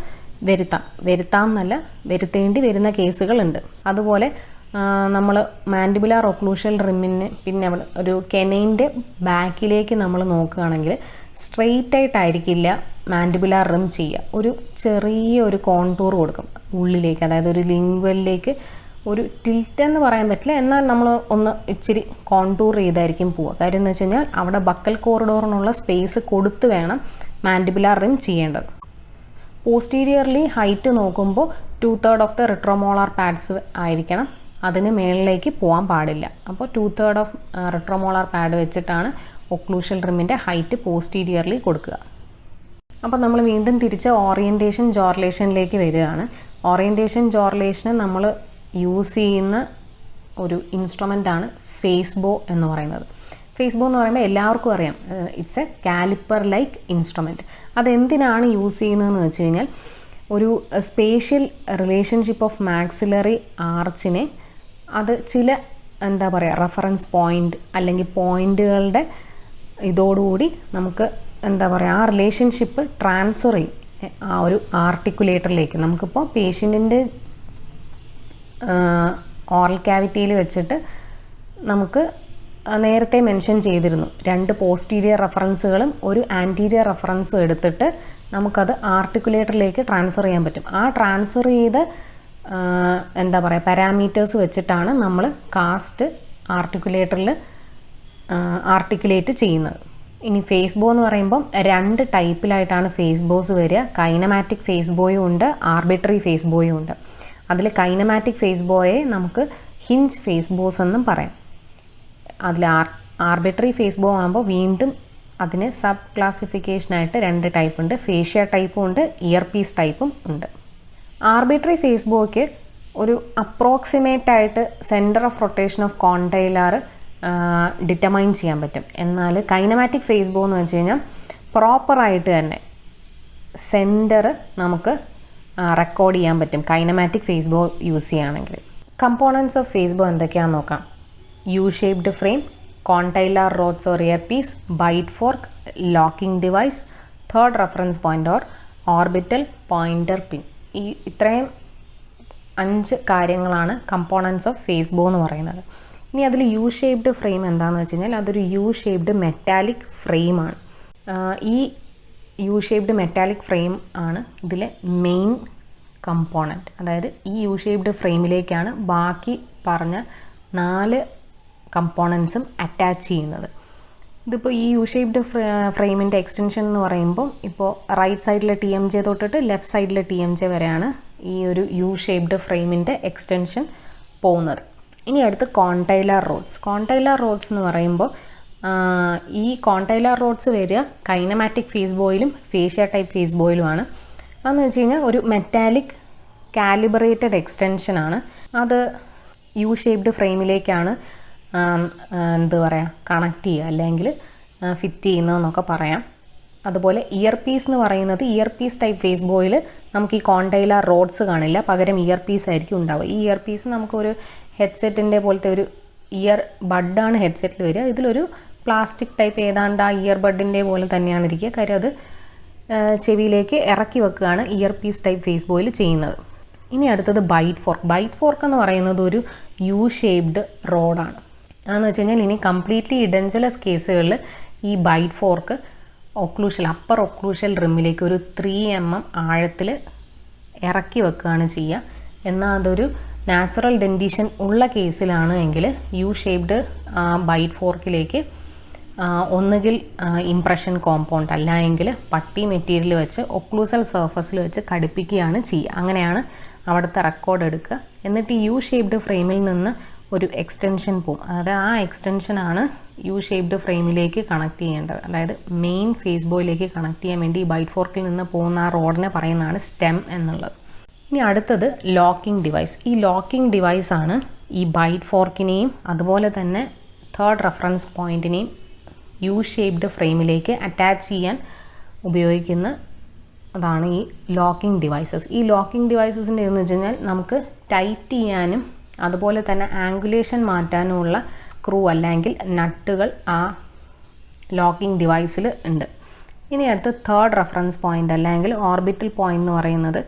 വരുത്താം എന്നല്ല, വരുത്തേണ്ടി വരുന്ന കേസുകളുണ്ട്. അതുപോലെ നമ്മൾ മാൻഡിബുലാർ ഒക്ലൂഷൽ റിമ്മിന് പിന്നെ ഒരു കെനൈൻ്റെ ബാക്കിലേക്ക് നമ്മൾ നോക്കുകയാണെങ്കിൽ സ്ട്രെയിറ്റ് ആയിട്ടായിരിക്കില്ല മാൻഡിബുലാർ റിം ചെയ്യുക. ഒരു ചെറിയൊരു കോണ്ടൂർ കൊടുക്കും ഉള്ളിലേക്ക്, അതായത് ഒരു ലിംഗ്വലിലേക്ക് ഒരു ടിൽറ്റ് എന്ന് പറയാൻ പറ്റില്ല, എന്നാൽ നമ്മൾ ഒന്ന് ഇച്ചിരി കോണ്ടൂർ ചെയ്തായിരിക്കും പോവുക. കാര്യം എന്ന് വെച്ച് കഴിഞ്ഞാൽ അവിടെ ബക്കൽ കോറിഡോറിനുള്ള സ്പേസ് കൊടുത്ത് വേണം മാൻഡിബുലാർ റിം ചെയ്യേണ്ടത്. പോസ്റ്റീരിയർലി ഹൈറ്റ് നോക്കുമ്പോൾ 2/3 ഓഫ് ദ റിട്രോമോളാർ പാഡ്സ് ആയിരിക്കണം, അതിന് മേളിലേക്ക് പോകാൻ പാടില്ല. അപ്പോൾ 2/3 ഓഫ് റിട്രോമോളാർ പാഡ് വെച്ചിട്ടാണ് ഒക്ലൂഷൽ റിമ്മിൻ്റെ ഹൈറ്റ് പോസ്റ്റീരിയർലി കൊടുക്കുക. അപ്പോൾ നമ്മൾ വീണ്ടും തിരിച്ച് ഓറിയൻറ്റേഷൻ ജോർലേഷനിലേക്ക് വരികയാണ്. ഓറിയൻറ്റേഷൻ ജോർലേഷന് നമ്മൾ യൂസ് ചെയ്യുന്ന ഒരു ഇൻസ്ട്രുമെൻ്റാണ് ഫേസ് ബോ എന്ന് പറയുന്നത്. ഫേസ് ബോ എന്ന് പറയുമ്പോൾ എല്ലാവർക്കും അറിയാം, it's a calliper like instrument. അതെന്തിനാണ് യൂസ് ചെയ്യുന്നതെന്ന് വെച്ച് കഴിഞ്ഞാൽ ഒരു സ്പേഷ്യൽ റിലേഷൻഷിപ്പ് ഓഫ് മാക്സിലറി ആർച്ചിനെ അത് ചില റെഫറൻസ് പോയിൻ്റ് അല്ലെങ്കിൽ പോയിൻ്റുകളുടെ ഇതോടുകൂടി നമുക്ക് ആ റിലേഷൻഷിപ്പ് ട്രാൻസ്ഫർ ചെയ്യും ആ ഒരു ആർട്ടിക്കുലേറ്ററിലേക്ക്. നമുക്കിപ്പോൾ പേഷ്യൻറ്റിൻ്റെ ഓറൽ ക്യാവിറ്റിയിൽ വെച്ചിട്ട് നമുക്ക് നേരത്തെ മെൻഷൻ ചെയ്തിരുന്നു 2 പോസ്റ്റീരിയർ റെഫറൻസുകളും ഒരു ആൻറ്റീരിയർ റെഫറൻസും എടുത്തിട്ട് നമുക്കത് ആർട്ടിക്കുലേറ്ററിലേക്ക് ട്രാൻസ്ഫർ ചെയ്യാൻ പറ്റും. ആ ട്രാൻസ്ഫർ ചെയ്ത് പാരാമീറ്റേഴ്സ് വെച്ചിട്ടാണ് നമ്മൾ കാസ്റ്റ് ആർട്ടിക്കുലേറ്ററിൽ ആർട്ടിക്കുലേറ്റ് ചെയ്യുന്നത്. ഇനി ഫേസ് ബോ എന്ന് പറയുമ്പം 2 ടൈപ്പിലായിട്ടാണ് ഫേസ് ബോസ് വരിക. കൈനമാറ്റിക് ഫേസ് ബോയും ഉണ്ട്, ആർബിട്രറി ഫേസ് ബോയും ഉണ്ട്. അതിൽ കൈനമാറ്റിക് ഫേസ് ബോയെ നമുക്ക് ഹിഞ്ച് ഫേസ് ബോസ് എന്നും പറയാം. അതിൽ ആർബിട്രറി ഫേസ് ബോ ആകുമ്പോൾ വീണ്ടും അതിന് സബ് ക്ലാസിഫിക്കേഷനായിട്ട് 2 ടൈപ്പ് ഉണ്ട്. ഫേഷ്യ ടൈപ്പും ഉണ്ട്, ഇയർ പീസ് ടൈപ്പും ഉണ്ട്. ആർബിട്രറി ഫേസ് ബോയ്ക്ക് ഒരു അപ്രോക്സിമേറ്റ് ആയിട്ട് centre of rotation of condylar determine ചെയ്യാൻ പറ്റും. എന്നാൽ കൈനമാറ്റിക് ഫേസ് ബോ എന്ന് വെച്ച് കഴിഞ്ഞാൽ പ്രോപ്പറായിട്ട് തന്നെ സെൻറ്റർ നമുക്ക് റെക്കോർഡ് ചെയ്യാൻ പറ്റും കൈനമാറ്റിക് ഫേസ് ബോ യൂസ് ചെയ്യുകയാണെങ്കിൽ. കമ്പോണൻറ്റ്സ് ഓഫ് ഫേസ് ബോ എന്തൊക്കെയാണെന്ന് നോക്കാം. U shaped frame, condylar rods or ear piece, bite fork, locking device, third reference point or orbital pointer pin. ഈ ഇത്രയും 5 കാര്യങ്ങളാണ് കമ്പോണൻസ് ഓഫ് ഫേസ് ബോ എന്ന് പറയുന്നത്. ഇനി അതിൽ യു ഷേപ്ഡ് ഫ്രെയിം എന്താണെന്ന് വെച്ച് കഴിഞ്ഞാൽ അതൊരു യു ഷേപ്ഡ് മെറ്റാലിക് ഫ്രെയിമാണ്. ഈ യു ഷേപ്ഡ് മെറ്റാലിക് ഫ്രെയിം ആണ് ഇതിലെ മെയിൻ കമ്പോണൻറ്റ്. അതായത് ഈ യു ഷേപ്ഡ് ഫ്രെയിമിലേക്കാണ് ബാക്കി പറഞ്ഞ 4 കമ്പോണൻസും അറ്റാച്ച് ചെയ്യുന്നത്. ഇതിപ്പോൾ ഈ യു ഷേപ്ഡ് ഫ്രെയിമിൻ്റെ എക്സ്റ്റൻഷൻ എന്ന് പറയുമ്പോൾ ഇപ്പോൾ റൈറ്റ് സൈഡിലെ TMJ തൊട്ടിട്ട് ലെഫ്റ്റ് സൈഡിലെ TMJ വരെയാണ് ഈ ഒരു യു ഷേപ്ഡ് ഫ്രെയിമിൻ്റെ എക്സ്റ്റൻഷൻ പോകുന്നത്. ഇനി അടുത്ത് കോണ്ടൈലാർ റോഡ്സ്. കോണ്ടൈലാർ റോഡ്സ് എന്ന് പറയുമ്പോൾ ഈ കോണ്ടൈലാർ റോഡ്സ് വരിക കൈനമാറ്റിക് ഫേസ് ബോയിലും ഫേഷ്യ ടൈപ്പ് ഫേസ് ബോയിലുമാണ്. അതെന്ന് വെച്ച് കഴിഞ്ഞാൽ ഒരു മെറ്റാലിക് കാലിബ്രേറ്റഡ് എക്സ്റ്റൻഷനാണ്. അത് യു ഷേപ്ഡ് ഫ്രെയിമിലേക്കാണ് എന്താ പറയുക കണക്ട് ചെയ്യുക അല്ലെങ്കിൽ ഫിറ്റ് ചെയ്യുന്നതെന്നൊക്കെ പറയാം. അതുപോലെ ഇയർ പീസ് എന്ന് പറയുന്നത് ഇയർ പീസ് ടൈപ്പ് ഫേസ് ബോയിൽ നമുക്ക് ഈ കോണ്ടൈലാർ റോഡ്സ് കാണില്ല, പകരം ഇയർ പീസ് ആയിരിക്കും ഉണ്ടാവുക. ഈ ഇയർ പീസ് നമുക്കൊരു ഹെഡ്സെറ്റിൻ്റെ പോലത്തെ ഒരു ഇയർ ബഡാണ് ഹെഡ്സെറ്റിൽ വരിക. ഇതിലൊരു പ്ലാസ്റ്റിക് ടൈപ്പ് ഏതാണ്ട് ആ ഇയർ ബഡിൻ്റെ പോലെ തന്നെയാണ് ഇരിക്കുക. കാര്യം അത് ചെവിയിലേക്ക് ഇറക്കി വെക്കുകയാണ് ഇയർ പീസ് ടൈപ്പ് ഫേസ് ബോയിൽ ചെയ്യുന്നത്. ഇനി അടുത്തത് ബൈറ്റ് ഫോർക്ക്. ബൈറ്റ് ഫോർക്ക് എന്ന് പറയുന്നത് ഒരു യു ഷേപ്ഡ് റോഡാണ്. അതെന്ന് വെച്ച് കഴിഞ്ഞാൽ ഇനി കംപ്ലീറ്റ്ലി ഇഡൻജലസ് കേസുകളിൽ ഈ ബൈറ്റ് ഫോർക്ക് ഒക്ലൂഷ്യൽ അപ്പർ ഒക്ലൂഷ്യൽ റിമ്മിലേക്ക് ഒരു 3 mm ആഴത്തിൽ ഇറക്കി വെക്കുകയാണ് ചെയ്യുക. എന്നാൽ അതൊരു നാച്ചുറൽ ഡെൻറ്റീഷൻ ഉള്ള കേസിലാണ് എങ്കിൽ യു ഷേപ്ഡ് ബൈറ്റ് ഫോർക്കിലേക്ക് ഒന്നുകിൽ ഇംപ്രഷൻ കോമ്പൗണ്ട് അല്ല എങ്കിൽ പട്ടി മെറ്റീരിയൽ വെച്ച് ഒക്ലൂസൽ സർഫസിൽ വെച്ച് ഘടിപ്പിക്കുകയാണ് ചെയ്യുക. അങ്ങനെയാണ് അവിടുത്തെ റെക്കോർഡ് എടുക്കുക. എന്നിട്ട് യു ഷേപ്ഡ് ഫ്രെയിമിൽ നിന്ന് ഒരു എക്സ്റ്റൻഷൻ പോകും. അതായത് ആ എക്സ്റ്റൻഷനാണ് യു ഷേപ്ഡ് ഫ്രെയിമിലേക്ക് കണക്ട് ചെയ്യേണ്ടത്. അതായത് മെയിൻ ഫേസ് ബോയിലേക്ക് കണക്ട് ചെയ്യാൻ വേണ്ടി ഈ ബൈറ്റ് ഫോർക്കിൽ നിന്ന് പോകുന്ന ആ റോഡിനെ പറയുന്നതാണ് സ്റ്റെം എന്നുള്ളത്. ഇനി അടുത്തത് ലോക്കിംഗ് ഡിവൈസ്. ഈ ലോക്കിംഗ് ഡിവൈസാണ് ഈ ബൈറ്റ് ഫോർക്കിനെയും അതുപോലെ തന്നെ തേർഡ് റെഫറൻസ് പോയിൻറ്റിനെയും യു ഷേപ്ഡ് ഫ്രെയിമിലേക്ക് അറ്റാച്ച് ചെയ്യാൻ ഉപയോഗിക്കുന്ന അതാണ് ഈ ലോക്കിംഗ് ഡിവൈസസ്. ഈ ലോക്കിംഗ് ഡിവൈസസിൻ്റെ എന്ന് വെച്ച് കഴിഞ്ഞാൽ നമുക്ക് ടൈറ്റ് ചെയ്യാനും അതുപോലെ തന്നെ ആംഗുലേഷൻ മാറ്റാനുമുള്ള സ്ക്രൂ അല്ലെങ്കിൽ നട്ടുകൾ ആ ലോക്കിംഗ് ഡിവൈസിൽ ഉണ്ട്. ഇനി അടുത്ത് തേർഡ് റെഫറൻസ് പോയിൻ്റ് അല്ലെങ്കിൽ ഓർബിറ്റൽ പോയിൻ്റ് എന്ന് പറയുന്നത്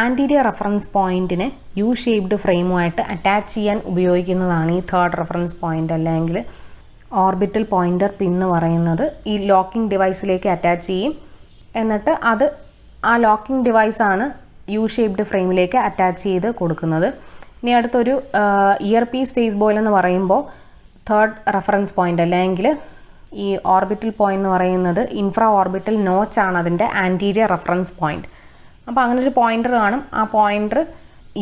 ആൻറ്റീരിയർ റെഫറൻസ് പോയിൻറ്റിനെ യു ഷേപ്ഡ് ഫ്രെയിമുമായിട്ട് അറ്റാച്ച് ചെയ്യാൻ ഉപയോഗിക്കുന്നതാണ് ഈ തേർഡ് റെഫറൻസ് പോയിൻ്റ് അല്ലെങ്കിൽ ഓർബിറ്റൽ പോയിൻ്റർ പിൻ എന്ന് പറയുന്നത്. ഈ ലോക്കിംഗ് ഡിവൈസിലേക്ക് അറ്റാച്ച് ചെയ്യും, എന്നിട്ട് അത് ആ ലോക്കിംഗ് ഡിവൈസാണ് യു ഷേപ്ഡ് ഫ്രെയിമിലേക്ക് അറ്റാച്ച് ചെയ്ത് കൊടുക്കുന്നത്. ഇനി അടുത്തൊരു ഇയർ പീസ് ഫേസ് ബോയിൽ എന്ന് പറയുമ്പോൾ തേർഡ് റെഫറൻസ് പോയിൻ്റ് അല്ലെങ്കിൽ ഈ ഓർബിറ്റൽ പോയിൻ്റ് എന്ന് പറയുന്നത് ഇൻഫ്രാ ഓർബിറ്റൽ നോച്ചാണ് അതിൻ്റെ ആൻറ്റീരിയർ റെഫറൻസ് പോയിൻ്റ്. അപ്പോൾ അങ്ങനെ ഒരു പോയിൻ്റർ കാണും. ആ പോയിൻ്റർ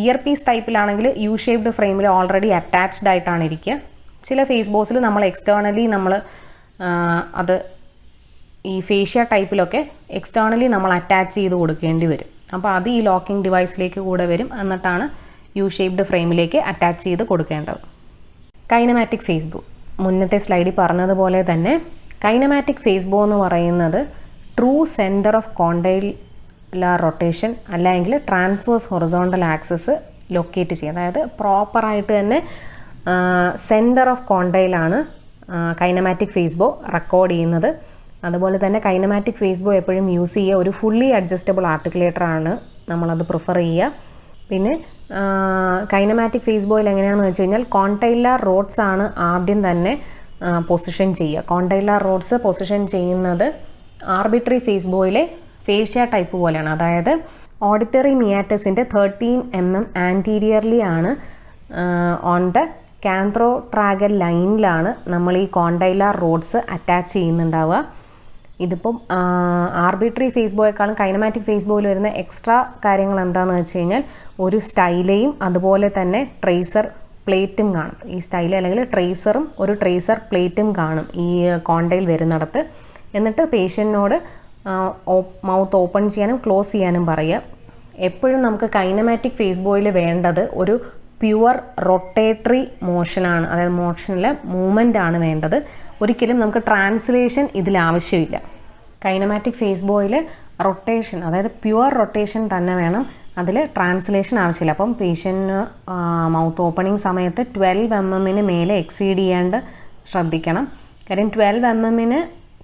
ഇയർ പീസ് ടൈപ്പിലാണെങ്കിൽ യു ഷേപ്ഡ് ഫ്രെയിമിൽ ഓൾറെഡി അറ്റാച്ച്ഡ് ആയിട്ടാണ് ഇരിക്കുക. ചില ഫേസ് ബോസിൽ നമ്മൾ എക്സ്റ്റേണലി നമ്മൾ അത് ഈ ഫേഷ്യ ടൈപ്പിലൊക്കെ എക്സ്റ്റേണലി നമ്മൾ അറ്റാച്ച് ചെയ്ത് കൊടുക്കേണ്ടി വരും. അപ്പോൾ അത് ഈ ലോക്കിംഗ് ഡിവൈസിലേക്ക് കൂടെ വരും, എന്നിട്ടാണ് യു ഷേപ്ഡ് ഫ്രെയിമിലേക്ക് അറ്റാച്ച് ചെയ്ത് കൊടുക്കേണ്ടത്. കൈനമാറ്റിക് ഫേസ് ബോ. മുന്നത്തെ സ്ലൈഡിൽ പറഞ്ഞതുപോലെ തന്നെ കൈനമാറ്റിക് ഫേസ് ബോ എന്ന് പറയുന്നത് ട്രൂ സെൻറ്റർ ഓഫ് കോണ്ടൈലാർ റൊട്ടേഷൻ അല്ലെങ്കിൽ ട്രാൻസ്വേഴ്സ് ഹൊറിസോണ്ടൽ ആക്സസ് ലൊക്കേറ്റ് ചെയ്യുക. അതായത് പ്രോപ്പറായിട്ട് തന്നെ സെൻറ്റർ ഓഫ് കോണ്ടൈലാണ് കൈനമാറ്റിക് ഫേസ് ബോ റെക്കോർഡ് ചെയ്യുന്നത്. അതുപോലെ തന്നെ കൈനമാറ്റിക് ഫേസ് ബോ എപ്പോഴും യൂസ് ചെയ്യുക ഒരു ഫുള്ളി അഡ്ജസ്റ്റബിൾ ആർട്ടിക്കുലേറ്ററാണ് നമ്മളത് പ്രിഫർ ചെയ്യുക. പിന്നെ കൈനമാറ്റിക് ഫേസ് ബോയിൽ എങ്ങനെയാണെന്ന് വെച്ച് കഴിഞ്ഞാൽ കോണ്ടൈലാർ റോഡ്സ് ആണ് ആദ്യം തന്നെ പൊസിഷൻ ചെയ്യുക. കോണ്ടൈലാർ റോഡ്സ് പൊസിഷൻ ചെയ്യുന്നത് ആർബിട്രറി ഫേസ് ബോയിലെ ഫേഷ്യ ടൈപ്പ് പോലെയാണ്. അതായത് ഓഡിറ്ററി മിയാറ്റസിൻ്റെ 13 mm ആൻറ്റീരിയർലി ആണ് ഓൺ ദ കാന്ത്രോട്രാഗൽ ലൈനിലാണ് നമ്മൾ ഈ കോണ്ടൈലാർ റോഡ്സ് അറ്റാച്ച് ചെയ്യുന്നുണ്ടാവുക. ഇതിപ്പം ആർബിട്രറി ഫേസ് ബോയേക്കാളും കൈനമാറ്റിക് ഫേസ് ബോയിൽ വരുന്ന എക്സ്ട്രാ കാര്യങ്ങൾ എന്താണെന്ന് വെച്ച് കഴിഞ്ഞാൽ ഒരു സ്റ്റൈലയും അതുപോലെ തന്നെ ട്രേസർ പ്ലേറ്റും കാണും. ഈ സ്റ്റൈല അല്ലെങ്കിൽ ട്രേസറും ഒരു ട്രേസർ പ്ലേറ്റും കാണും ഈ കോണ്ടൈൽ വരുന്നിടത്ത്. എന്നിട്ട് പേഷ്യൻറ്റിനോട് മൗത്ത് ഓപ്പൺ ചെയ്യാനും ക്ലോസ് ചെയ്യാനും പറയുക. എപ്പോഴും നമുക്ക് കൈനമാറ്റിക് ഫേസ് ബോയിൽ വേണ്ടത് ഒരു പ്യുവർ റൊട്ടേറ്ററി മോഷനാണ്, അതായത് മോഷനിലെ മൂവ്മെൻ്റ് ആണ് വേണ്ടത്. ഒരിക്കലും നമുക്ക് ട്രാൻസ്ലേഷൻ ഇതിൽ ആവശ്യമില്ല. കൈനമാറ്റിക് ഫേസ് ബോയിൽ റൊട്ടേഷൻ, അതായത് പ്യുവർ റൊട്ടേഷൻ തന്നെ വേണം, അതിൽ ട്രാൻസ്ലേഷൻ ആവശ്യമില്ല. അപ്പം പേഷ്യൻറ്റിന് മൗത്ത് ഓപ്പണിങ് സമയത്ത് 12 mm മേലെ എക്സീഡ് ചെയ്യാണ്ട് ശ്രദ്ധിക്കണം. കാര്യം 12 mm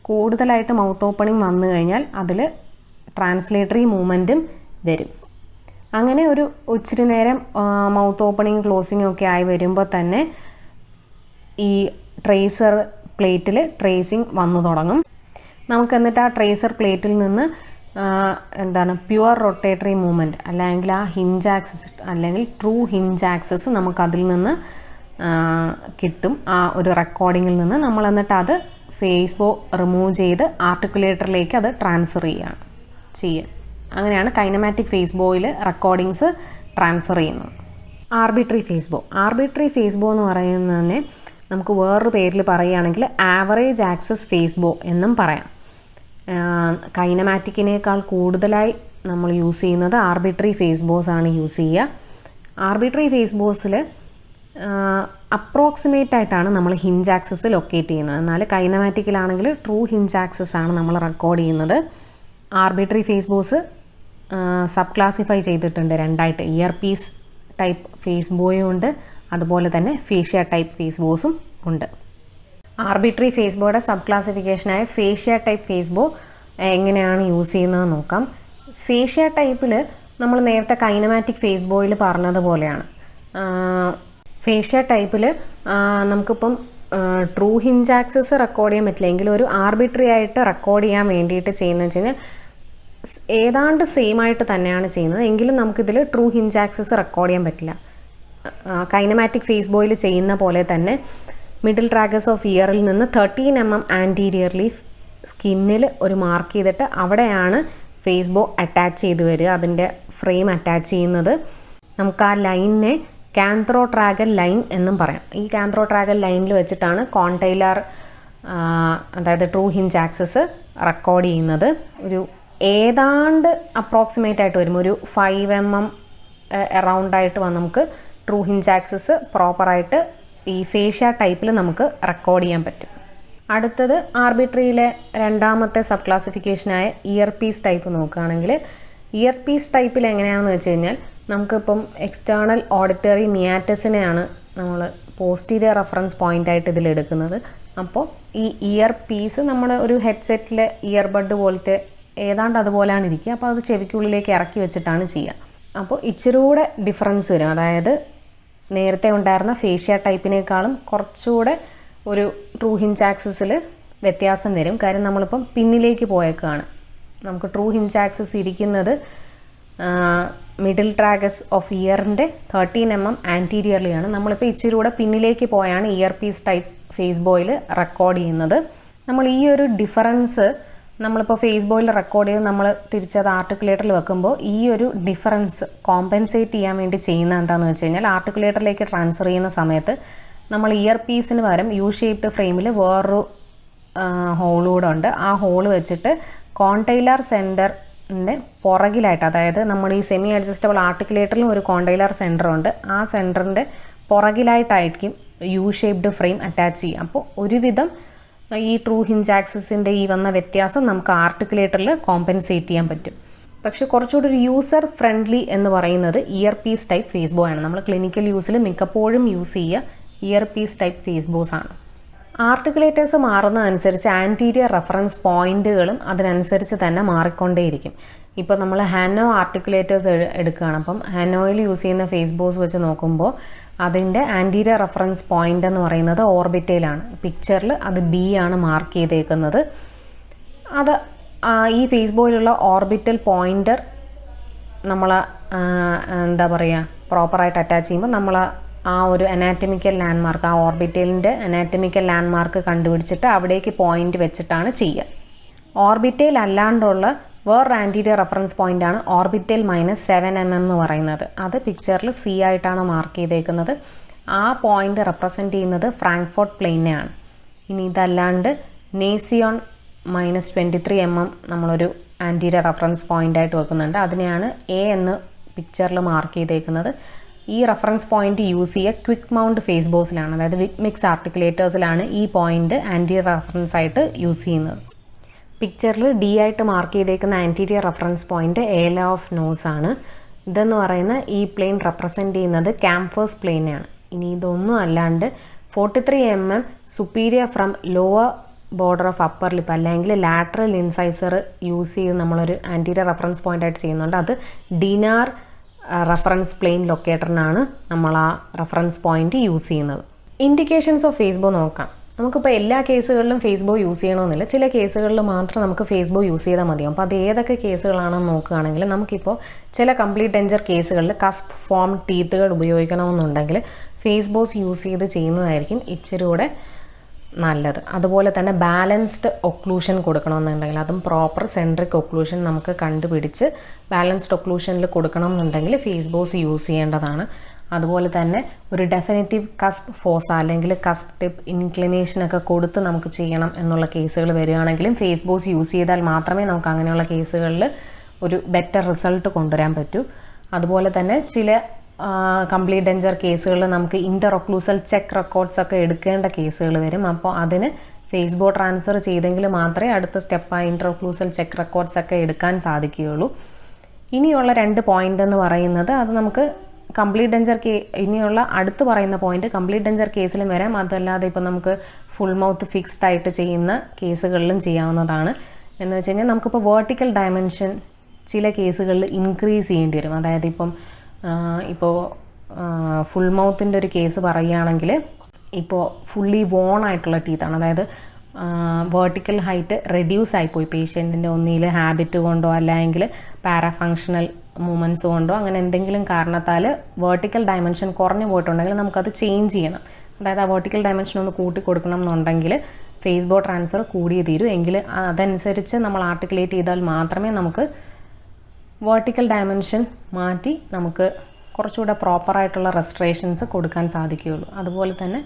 കൂടുതലായിട്ട് മൗത്ത് ഓപ്പണിംഗ് വന്നു കഴിഞ്ഞാൽ അതിൽ ട്രാൻസ്ലേറ്ററി മൂവ്മെൻറ്റും വരും. അങ്ങനെ ഒരു ഇച്ചിരി നേരം മൗത്ത് ഓപ്പണിങ് ക്ലോസിങ്ങും ഒക്കെ ആയി വരുമ്പോൾ തന്നെ ഈ ട്രേസർ പ്ലേറ്റിൽ ട്രേസിങ് വന്നു തുടങ്ങും. നമുക്ക് എന്നിട്ട് ആ ട്രേസർ പ്ലേറ്റിൽ നിന്ന് പ്യുവർ റൊട്ടേറ്ററി മൂവ്മെൻറ്റ് അല്ലെങ്കിൽ ആ ഹിഞ്ച് ആക്സസ് അല്ലെങ്കിൽ ട്രൂ ഹിഞ്ച് ആക്സസ് നമുക്കതിൽ നിന്ന് കിട്ടും. ആ ഒരു റെക്കോർഡിങ്ങിൽ നിന്ന് നമ്മൾ എന്നിട്ട് അത് ഫേസ് ബോ റിമൂവ് ചെയ്ത് ആർട്ടിക്കുലേറ്ററിലേക്ക് അത് ട്രാൻസ്ഫർ ചെയ്യുക. അങ്ങനെയാണ് കൈനമാറ്റിക് ഫേസ് ബോയിൽ റെക്കോർഡിങ്സ് ട്രാൻസ്ഫർ ചെയ്യുന്നത്. ആർബിട്രറി ഫേസ് ബോ എന്ന് പറയുന്നതിനെ നമുക്ക് വേറൊരു പേരിൽ പറയുകയാണെങ്കിൽ ആവറേജ് ആക്സസ് ഫേസ് ബോ എന്നും പറയാം. കൈനമാറ്റിക്കിനേക്കാൾ കൂടുതലായി നമ്മൾ യൂസ് ചെയ്യുന്നത് ആർബിട്രറി ഫേസ് ബോസ് ആണ് യൂസ് ചെയ്യുക. ആർബിട്രറി ഫേസ് ബോസിൽ അപ്രോക്സിമേറ്റ് ആയിട്ടാണ് നമ്മൾ ഹിഞ്ച് ആക്സസ് ലൊക്കേറ്റ് ചെയ്യുന്നത്. എന്നാൽ കൈനമാറ്റിക്കിലാണെങ്കിൽ ട്രൂ ഹിഞ്ച് ആക്സസ് ആണ് നമ്മൾ റെക്കോർഡ് ചെയ്യുന്നത്. Arbitrary face bows subclassify ചെയ്തിട്ടുണ്ട് രണ്ടായിട്ട്. ഇയർ പീസ് ടൈപ്പ് ഫേസ് ബോയും ഉണ്ട്, അതുപോലെ തന്നെ ഫേഷ്യ ടൈപ്പ് ഫേസ് ബോസും ഉണ്ട്. ആർബിട്രറി ഫേസ് ബോയുടെ സബ് ക്ലാസിഫിക്കേഷനായ ഫേഷ്യ ടൈപ്പ് ഫേസ് ബോ എങ്ങനെയാണ് യൂസ് ചെയ്യുന്നത് നോക്കാം. ഫേഷ്യ ടൈപ്പിൽ നമ്മൾ നേരത്തെ കൈനമാറ്റിക് ഫേസ് ബോയിൽ പറഞ്ഞതുപോലെയാണ്. ഫേഷ്യ ടൈപ്പിൽ നമുക്കിപ്പം ട്രൂ ഹിഞ്ച് ആക്സസ് റെക്കോർഡ് ചെയ്യാൻ പറ്റില്ല എങ്കിലും ഒരു ആർബിട്രറി ആയിട്ട് റെക്കോർഡ് ചെയ്യാൻ വേണ്ടിയിട്ട് ചെയ്യുന്നത് വെച്ച് കഴിഞ്ഞാൽ ഏതാണ്ട് സെയിം ആയിട്ട് തന്നെയാണ് ചെയ്യുന്നത്, എങ്കിലും നമുക്കിതിൽ ട്രൂ ഹിഞ്ച് ആക്സസ് റെക്കോർഡ് ചെയ്യാൻ പറ്റില്ല. കൈനമാറ്റിക് ഫേസ് ബോയിൽ ചെയ്യുന്ന പോലെ തന്നെ മിഡിൽ ട്രാഗസ് ഓഫ് ഇയറിൽ നിന്ന് 13 mm ആൻറ്റീരിയർലി സ്കിന്നിൽ ഒരു മാർക്ക് ചെയ്തിട്ട് അവിടെയാണ് ഫേസ് ബോ അറ്റാച്ച് ചെയ്ത് വരിക, അതിൻ്റെ ഫ്രെയിം അറ്റാച്ച് ചെയ്യുന്നത്. നമുക്ക് ആ ലൈനിനെ കാന്ത്രോട്രാഗൽ ലൈൻ എന്നും പറയാം. ഈ കാന്ത്രോട്രാഗൽ ലൈനിൽ വെച്ചിട്ടാണ് കോൺടൈലർ അതായത് ട്രൂ ഹിഞ്ച് ആക്സസ് റെക്കോർഡ് ചെയ്യുന്നത്. ഒരു ഏതാണ്ട് അപ്രോക്സിമേറ്റ് ആയിട്ട് വരും, ഒരു 5 mm അറൗണ്ടായിട്ട് നമുക്ക് ട്രൂ ഹിഞ്ച് ആക്സസ് പ്രോപ്പറായിട്ട് ഈ ഫേഷ്യ ടൈപ്പിൽ നമുക്ക് റെക്കോർഡ് ചെയ്യാൻ പറ്റും. അടുത്തത് ആർബിട്രറിയിലെ രണ്ടാമത്തെ സബ് ക്ലാസിഫിക്കേഷനായ ഇയർ പീസ് ടൈപ്പ് നോക്കുകയാണെങ്കിൽ, ഇയർ പീസ് ടൈപ്പിൽ എങ്ങനെയാണെന്ന് വെച്ച് കഴിഞ്ഞാൽ നമുക്കിപ്പം എക്സ്റ്റേണൽ ഓഡിറ്ററി മിയാറ്റസിനെയാണ് നമ്മൾ പോസ്റ്റീരിയർ റെഫറൻസ് പോയിൻ്റായിട്ട് ഇതിലെടുക്കുന്നത്. അപ്പോൾ ഈ ഇയർ പീസ് നമ്മുടെ ഒരു ഹെഡ്സെറ്റിൽ ഇയർബഡ് പോലത്തെ ഏതാണ്ട് അതുപോലെയാണ് ഇരിക്കുക. അപ്പോൾ അത് ചെവിക്കുള്ളിലേക്ക് ഇറക്കി വെച്ചിട്ടാണ് ചെയ്യുക. അപ്പോൾ ഇച്ചിരി കൂടെ ഡിഫറൻസ് വരും. അതായത് നേരത്തെ ഉണ്ടായിരുന്ന ഫേഷ്യ ടൈപ്പിനേക്കാളും കുറച്ചുകൂടെ ഒരു ട്രൂ ഹിഞ്ച് ആക്സസിൽ വ്യത്യാസം വരും. കാര്യം നമ്മളിപ്പം പിന്നിലേക്ക് പോയേക്കാണ്. നമുക്ക് ട്രൂ ഹിഞ്ച് ആക്സസ് ഇരിക്കുന്നത് മിഡിൽ ട്രാഗസ് ഓഫ് ഇയറിൻ്റെ 13 mm ആൻറ്റീരിയർലിയാണ്. നമ്മളിപ്പോൾ ഇച്ചിരി കൂടെ പിന്നിലേക്ക് പോയാണ് ഇയർ പീസ് ടൈപ്പ് ഫേസ് ബോയിൽ റെക്കോർഡ് ചെയ്യുന്നത്. നമ്മൾ ഈ ഒരു ഡിഫറൻസ് നമ്മളിപ്പോൾ ഫേസ് ബോയിൽ റെക്കോർഡ് ചെയ്ത് നമ്മൾ തിരിച്ചത് ആർട്ടിക്കുലേറ്ററിൽ വെക്കുമ്പോൾ ഈ ഒരു ഡിഫറൻസ് കോമ്പൻസേറ്റ് ചെയ്യാൻ വേണ്ടി ചെയ്യുന്നത് എന്താണെന്ന് വെച്ച് കഴിഞ്ഞാൽ ആർട്ടിക്കുലേറ്ററിലേക്ക് ട്രാൻസ്ഫർ ചെയ്യുന്ന സമയത്ത് നമ്മൾ ഇയർ പീസിന് പകരം യു ഷേപ്ഡ് ഫ്രെയിമിൽ വേറൊരു ഹോളൂടെ ഉണ്ട്. ആ ഹോള് വെച്ചിട്ട് കോൺടൈലർ സെൻറ്ററിൻ്റെ പുറകിലായിട്ട്, അതായത് നമ്മൾ ഈ സെമി അഡ്ജസ്റ്റബിൾ ആർട്ടിക്കുലേറ്ററിലും ഒരു കോൺടൈലർ സെൻറ്റർ ഉണ്ട്, ആ സെൻറ്ററിൻ്റെ പുറകിലായിട്ടായിരിക്കും യു ഷേപ്ഡ് ഫ്രെയിം അറ്റാച്ച് ചെയ്യുക. അപ്പോൾ ഒരുവിധം ഈ ട്രൂ ഹിഞ്ച് ആക്സസിൻ്റെ ഈ വന്ന വ്യത്യാസം നമുക്ക് ആർട്ടിക്കുലേറ്ററിൽ കോമ്പൻസേറ്റ് ചെയ്യാൻ പറ്റും. പക്ഷേ കുറച്ചുകൂടി ഒരു യൂസർ ഫ്രണ്ട്ലി എന്ന് പറയുന്നത് ഇയർ പീസ് ടൈപ്പ് ഫേസ് ബോ ആണ്. നമ്മൾ ക്ലിനിക്കൽ യൂസിൽ മിക്കപ്പോഴും യൂസ് ചെയ്യുക ear piece type face bows ആണ്. ആർട്ടിക്കുലേറ്റേഴ്സ് മാറുന്നതനുസരിച്ച് ആൻറ്റീരിയർ റെഫറൻസ് പോയിൻറ്റുകളും അതിനനുസരിച്ച് തന്നെ മാറിക്കൊണ്ടേയിരിക്കും. ഇപ്പോൾ നമ്മൾ ഹാനോ ആർട്ടിക്കുലേറ്റേഴ്സ് എടുക്കുകയാണ്. അപ്പം ഹാനോയിൽ യൂസ് ചെയ്യുന്ന ഫേസ് ബോസ് വെച്ച് നോക്കുമ്പോൾ അതിൻ്റെ ആൻറ്റീരിയർ റെഫറൻസ് പോയിൻ്റ് എന്ന് പറയുന്നത് ഓർബിറ്റയിലാണ്. പിക്ചറിൽ അത് ബി ആണ് മാർക്ക് ചെയ്തേക്കുന്നത്. അത് ഈ ഫേസ് ബോയിലുള്ള ഓർബിറ്റൽ പോയിൻ്റർ നമ്മൾ പ്രോപ്പറായിട്ട് അറ്റാച്ച് ചെയ്യുമ്പോൾ നമ്മൾ ആ ഒരു അനാറ്റമിക്കൽ ലാൻഡ്മാർക്ക്, ആ ഓർബിറ്റലിൻ്റെ അനാറ്റമിക്കൽ ലാൻഡ്മാർക്ക് കണ്ടുപിടിച്ചിട്ട് അവിടേക്ക് പോയിൻ്റ് വെച്ചിട്ടാണ് ചെയ്യുക. ഓർബിറ്റയിൽ അല്ലാണ്ടുള്ള വേറൊരു ആൻറ്റീരിയർ റെഫറൻസ് പോയിൻ്റാണ് ഓർബിറ്റൽ -7 mm എന്ന് പറയുന്നത്. അത് പിക്ചറിൽ സി ആയിട്ടാണ് മാർക്ക് ചെയ്തേക്കുന്നത്. ആ പോയിൻ്റ് റെപ്രസെൻറ്റ് ചെയ്യുന്നത് ഫ്രാങ്ക്ഫോർട്ട് പ്ലെയിനെയാണ്. ഇനി ഇതല്ലാണ്ട് നേസിയോൺ -23 mm നമ്മളൊരു ആൻറ്റീരിയർ റെഫറൻസ് പോയിൻ്റായിട്ട് വെക്കുന്നുണ്ട്. അതിനെയാണ് എ എന്ന് പിക്ചറിൽ മാർക്ക് ചെയ്തേക്കുന്നത്. ഈ റെഫറൻസ് പോയിൻ്റ് യൂസ് ചെയ്യുക ക്വിക്ക് മൗണ്ട് ഫേസ് ബോസിലാണ്, അതായത് മിക്സ് ആർട്ടിക്കുലേറ്റേഴ്സിലാണ് ഈ പോയിൻ്റ് ആൻറ്റീരിയർ റെഫറൻസ് ആയിട്ട് യൂസ് ചെയ്യുന്നത്. പിക്ചറിൽ ഡി ആയിട്ട് മാർക്ക് ചെയ്തേക്കുന്ന ആൻറ്റീരിയർ റെഫറൻസ് പോയിൻ്റ് ഏല ഓഫ് നോസ് ആണ്. ഇതെന്ന് പറയുന്ന ഈ പ്ലെയിൻ റെപ്രസെൻറ്റ് ചെയ്യുന്നത് ക്യാംഫേഴ്സ് പ്ലെയിനെയാണ്. ഇനി ഇതൊന്നും അല്ലാണ്ട് 43 mm superior from lower border of upper lip അല്ലെങ്കിൽ ലാറ്ററൽ ഇൻസൈസർ യൂസ് ചെയ്ത് നമ്മളൊരു ആൻറ്റീരിയർ റെഫറൻസ് പോയിൻ്റ് ആയിട്ട് ചെയ്യുന്നുണ്ട്. അത് ഡിനാർ റെഫറൻസ് പ്ലെയിൻ ലൊക്കേറ്ററിനാണ് നമ്മൾ ആ റെഫറൻസ് പോയിൻ്റ് യൂസ് ചെയ്യുന്നത്. ഇൻഡിക്കേഷൻസ് ഓഫ് ഫേസ്ബോ നോക്കാം. നമുക്കിപ്പോൾ എല്ലാ കേസുകളിലും ഫേസ്ബോ യൂസ് ചെയ്യണമെന്നില്ല. ചില കേസുകളിൽ മാത്രം നമുക്ക് ഫേസ്ബോ യൂസ് ചെയ്താൽ മതിയാവും. അപ്പോൾ അത് ഏതൊക്കെ കേസുകളാണെന്ന് നോക്കുകയാണെങ്കിൽ നമുക്കിപ്പോൾ ചില കംപ്ലീറ്റ് ഡെഞ്ചർ കേസുകളിൽ കസ്പ് ഫോം ടീത്തുകൾ ഉപയോഗിക്കണമെന്നുണ്ടെങ്കിൽ ഫേസ്ബോസ് യൂസ് ചെയ്ത് ചെയ്യുന്നതായിരിക്കും ഇച്ചിരി കൂടെ നല്ലത്. അതുപോലെ തന്നെ ബാലൻസ്ഡ് ഒക്ലൂഷൻ കൊടുക്കണമെന്നുണ്ടെങ്കിൽ അതും പ്രോപ്പർ സെൻട്രിക് ഒക്ലൂഷൻ നമുക്ക് കണ്ടുപിടിച്ച് ബാലൻസ്ഡ് ഒക്ലൂഷനിൽ കൊടുക്കണമെന്നുണ്ടെങ്കിൽ ഫേസ്ബോസ് യൂസ് ചെയ്യേണ്ടതാണ്. അതുപോലെ തന്നെ ഒരു ഡെഫിനിറ്റീവ് കസ്പ് ഫോസ അല്ലെങ്കിൽ കസ്പ് ടിപ്പ് ഇൻക്ലിനേഷനൊക്കെ കൊടുത്ത് നമുക്ക് ചെയ്യണം എന്നുള്ള കേസുകൾ വരികയാണെങ്കിലും ഫേസ്ബോസ് യൂസ് ചെയ്താൽ മാത്രമേ നമുക്ക് അങ്ങനെയുള്ള കേസുകളിൽ ഒരു ബെറ്റർ റിസൾട്ട് കൊണ്ടുവരാൻ പറ്റൂ. അതുപോലെ തന്നെ ചില കംപ്ലീറ്റ് ഡെഞ്ചർ കേസുകളിൽ നമുക്ക് ഇൻ്റർ ഒക്ലൂസൽ ചെക്ക് റെക്കോർഡ്സ് ഒക്കെ എടുക്കേണ്ട കേസുകൾ വരും. അപ്പോൾ അതിന് ഫേസ്ബോ ട്രാൻസ്ഫർ ചെയ്തെങ്കിൽ മാത്രമേ അടുത്ത സ്റ്റെപ്പായി ഇൻ്റർ ഒക്ലൂസൽ ചെക്ക് റെക്കോർഡ്സ് ഒക്കെ എടുക്കാൻ സാധിക്കുകയുള്ളൂ. ഇനിയുള്ള 2 പോയിൻ്റ് എന്ന് പറയുന്നത് അത് നമുക്ക് കംപ്ലീറ്റ് ഡെഞ്ചർ ഇനിയുള്ള അടുത്ത് പറയുന്ന പോയിന്റ് കംപ്ലീറ്റ് ഡെഞ്ചർ കേസിലും വരാം. അതല്ലാതെ ഇപ്പോൾ നമുക്ക് ഫുൾ മൗത്ത് ഫിക്സ്ഡ് ആയിട്ട് ചെയ്യുന്ന കേസുകളിലും ചെയ്യാവുന്നതാണ്. എന്ന് വെച്ച് കഴിഞ്ഞാൽ നമുക്കിപ്പോൾ വേർട്ടിക്കൽ ഡയമെൻഷൻ ചില കേസുകളിൽ ഇൻക്രീസ് ചെയ്യേണ്ടി വരും. അതായത് ഇപ്പോൾ ഫുൾ മൗത്തിൻ്റെ ഒരു കേസ് പറയുകയാണെങ്കിൽ ഇപ്പോൾ ഫുള്ളി വോൺ ആയിട്ടുള്ള ടീത്താണ്. അതായത് വേർട്ടിക്കൽ ഹൈറ്റ് റെഡ്യൂസ് ആയിപ്പോയി പേഷ്യൻറ്റിൻ്റെ ഒന്നിൽ ഹാബിറ്റ് കൊണ്ടോ അല്ലെങ്കിൽ പാരാഫങ്ഷണൽ മൂവ്മെൻറ്റ്സ് കൊണ്ടോ അങ്ങനെ എന്തെങ്കിലും കാരണത്താൽ വേർട്ടിക്കൽ ഡയമെൻഷൻ കുറഞ്ഞു പോയിട്ടുണ്ടെങ്കിൽ നമുക്കത് ചേഞ്ച് ചെയ്യണം. അതായത് ആ വേർട്ടിക്കൽ ഡയമെൻഷൻ ഒന്ന് കൂട്ടി കൊടുക്കണം എന്നുണ്ടെങ്കിൽ ഫേസ്ബോ ട്രാൻസ്ഫർ കൂടിയേ തീരൂ. എങ്കിൽ അതനുസരിച്ച് നമ്മൾ ആർട്ടിക്കുലേറ്റ് ചെയ്താൽ മാത്രമേ നമുക്ക് വേർട്ടിക്കൽ ഡയമെൻഷൻ മാറ്റി നമുക്ക് കുറച്ചുകൂടെ പ്രോപ്പറായിട്ടുള്ള റെസ്ട്രേഷൻസ് കൊടുക്കാൻ സാധിക്കുകയുള്ളൂ. അതുപോലെ തന്നെ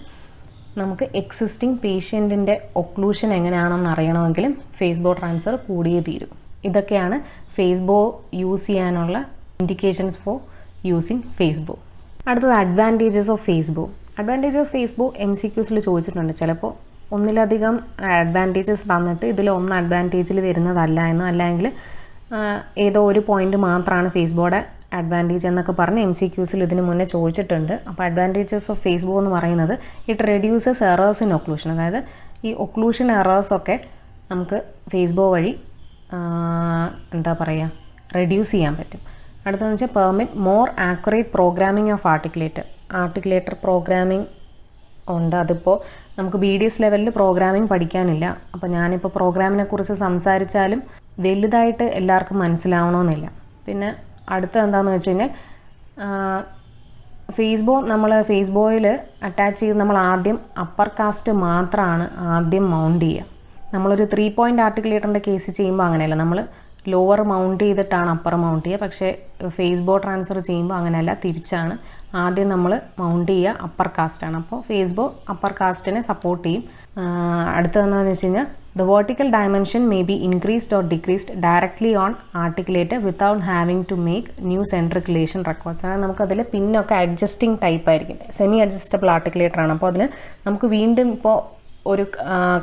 നമുക്ക് എക്സിസ്റ്റിംഗ് പേഷ്യൻറ്റിൻ്റെ ഒക്ലൂഷൻ എങ്ങനെയാണെന്ന് അറിയണമെങ്കിലും ഫേസ്ബോ ട്രാൻസ്ഫർ കൂടിയേ തീരും. ഇതൊക്കെയാണ് ഫേസ്ബോ യൂസ് ചെയ്യാനുള്ള ഇൻഡിക്കേഷൻസ് ഫോർ യൂസിങ് ഫേസ്ബോ. അടുത്തത് അഡ്വാൻറ്റേജസ് ഓഫ് ഫേസ്ബോ. അഡ്വാൻറ്റേജ് ഓഫ് ഫേസ്ബോ MCQസിൽ ചോദിച്ചിട്ടുണ്ട്. ചിലപ്പോൾ ഒന്നിലധികം അഡ്വാൻറ്റേജസ് തന്നിട്ട് ഇതിൽ ഒന്ന് അഡ്വാൻറ്റേജിൽ വരുന്നതല്ല എന്നും അല്ലെങ്കിൽ ഏതോ ഒരു പോയിന്റ് മാത്രമാണ് ഫേസ്ബോയുടെ അഡ്വാൻറ്റേജ് എന്നൊക്കെ പറഞ്ഞ് MCQസിൽ ഇതിന് മുന്നേ ചോദിച്ചിട്ടുണ്ട്. അപ്പോൾ അഡ്വാൻറ്റേജസ് ഓഫ് ഫേസ്ബോ എന്ന് പറയുന്നത് it reduces errors in occlusion. അതായത് ഈ ഒക്ലൂഷൻ എറേഴ്സൊക്കെ നമുക്ക് ഫേസ്ബോ വഴി റെഡ്യൂസ് ചെയ്യാൻ പറ്റും. അടുത്തതെന്ന് വെച്ചാൽ permit more accurate programming of articulator programming ഉണ്ട്. അതിപ്പോൾ നമുക്ക് BDS ലെവലിൽ പ്രോഗ്രാമിംഗ് പഠിക്കാനില്ല. അപ്പോൾ ഞാനിപ്പോൾ പ്രോഗ്രാമിനെ കുറിച്ച് സംസാരിച്ചാലും വലുതായിട്ട് എല്ലാവർക്കും മനസ്സിലാവണമെന്നില്ല. പിന്നെ അടുത്ത എന്താണെന്ന് വെച്ച് കഴിഞ്ഞാൽ ഫേസ്ബോയിൽ അറ്റാച്ച് ചെയ്ത് നമ്മൾ ആദ്യം അപ്പർ കാസ്റ്റ് മാത്രമാണ് ആദ്യം മൗണ്ട് ചെയ്യുക. നമ്മളൊരു 3 പോയിൻ്റ് ആർട്ടിക്കുലേറ്ററിൻ്റെ കേസ് ചെയ്യുമ്പോൾ അങ്ങനെയല്ല, നമ്മൾ ലോവർ മൗണ്ട് ചെയ്തിട്ടാണ് അപ്പർ മൗണ്ട് ചെയ്യുക. പക്ഷേ ഫേസ്ബോ ട്രാൻസ്ഫർ ചെയ്യുമ്പോൾ അങ്ങനെയല്ല, തിരിച്ചാണ്. ആദ്യം നമ്മൾ മൗണ്ട് ചെയ്യുക അപ്പർ കാസ്റ്റാണ്. അപ്പോൾ ഫേസ്ബോ അപ്പർ കാസ്റ്റിനെ സപ്പോർട്ട് ചെയ്യും. അടുത്തതെന്താണെന്ന് വെച്ച് കഴിഞ്ഞാൽ the vertical dimension may be increased or decreased directly on articulator without having to make new centric relation records. അതായത് നമുക്കതിൽ പിന്നൊക്കെ അഡ്ജസ്റ്റിംഗ് ടൈപ്പ് ആയിരിക്കും. സെമി അഡ്ജസ്റ്റബിൾ ആർട്ടിക്കുലേറ്റർ ആണ്. അപ്പോൾ അതിൽ നമുക്ക് വീണ്ടും ഇപ്പോൾ ഒരു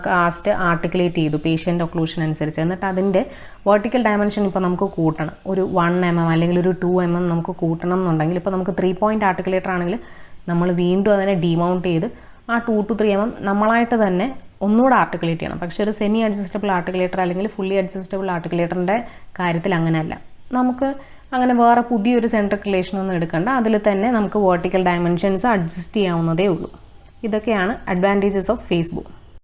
കാസ്റ്റ് ആർട്ടിക്കുലേറ്റ് ചെയ്തു പേഷ്യൻ്റ് ഒക്ലൂഷൻ അനുസരിച്ച്, എന്നിട്ട് അതിൻ്റെ വേർട്ടിക്കൽ ഡയമെൻഷൻ ഇപ്പോൾ നമുക്ക് കൂട്ടണം. ഒരു 1 mm അല്ലെങ്കിൽ ഒരു 2 mm നമുക്ക് കൂട്ടണം എന്നുണ്ടെങ്കിൽ ഇപ്പോൾ നമുക്ക് 3 പോയിൻ്റ് ആർട്ടിക്കുലേറ്റർ ആണെങ്കിൽ നമ്മൾ വീണ്ടും അതിനെ ഡിമൗണ്ട് ചെയ്ത് ആ 2 to 3 mm നമ്മളായിട്ട് തന്നെ ഒന്നുകൂടെ ആർട്ടിക്കുലേറ്റ് ചെയ്യണം. പക്ഷേ ഒരു സെമി അഡ്ജസ്റ്റബിൾ ആർട്ടിക്കുലേറ്റർ അല്ലെങ്കിൽ ഫുള്ളി അഡ്ജസ്റ്റബിൾ ആർട്ടിക്കുലേറ്ററിൻ്റെ കാര്യത്തിൽ അങ്ങനെയല്ല. നമുക്ക് അങ്ങനെ വേറെ പുതിയൊരു സെൻട്രിക്കുലേഷൻ ഒന്നും എടുക്കണ്ട. അതിൽ തന്നെ നമുക്ക് വേർട്ടിക്കൽ ഡയമെൻഷൻസ് അഡ്ജസ്റ്റ് ചെയ്യാവുന്നതേ ഉള്ളൂ. ഇതൊക്കെയാണ് അഡ്വാൻറ്റേജസ് ഓഫ് ഫേസ്ബോ.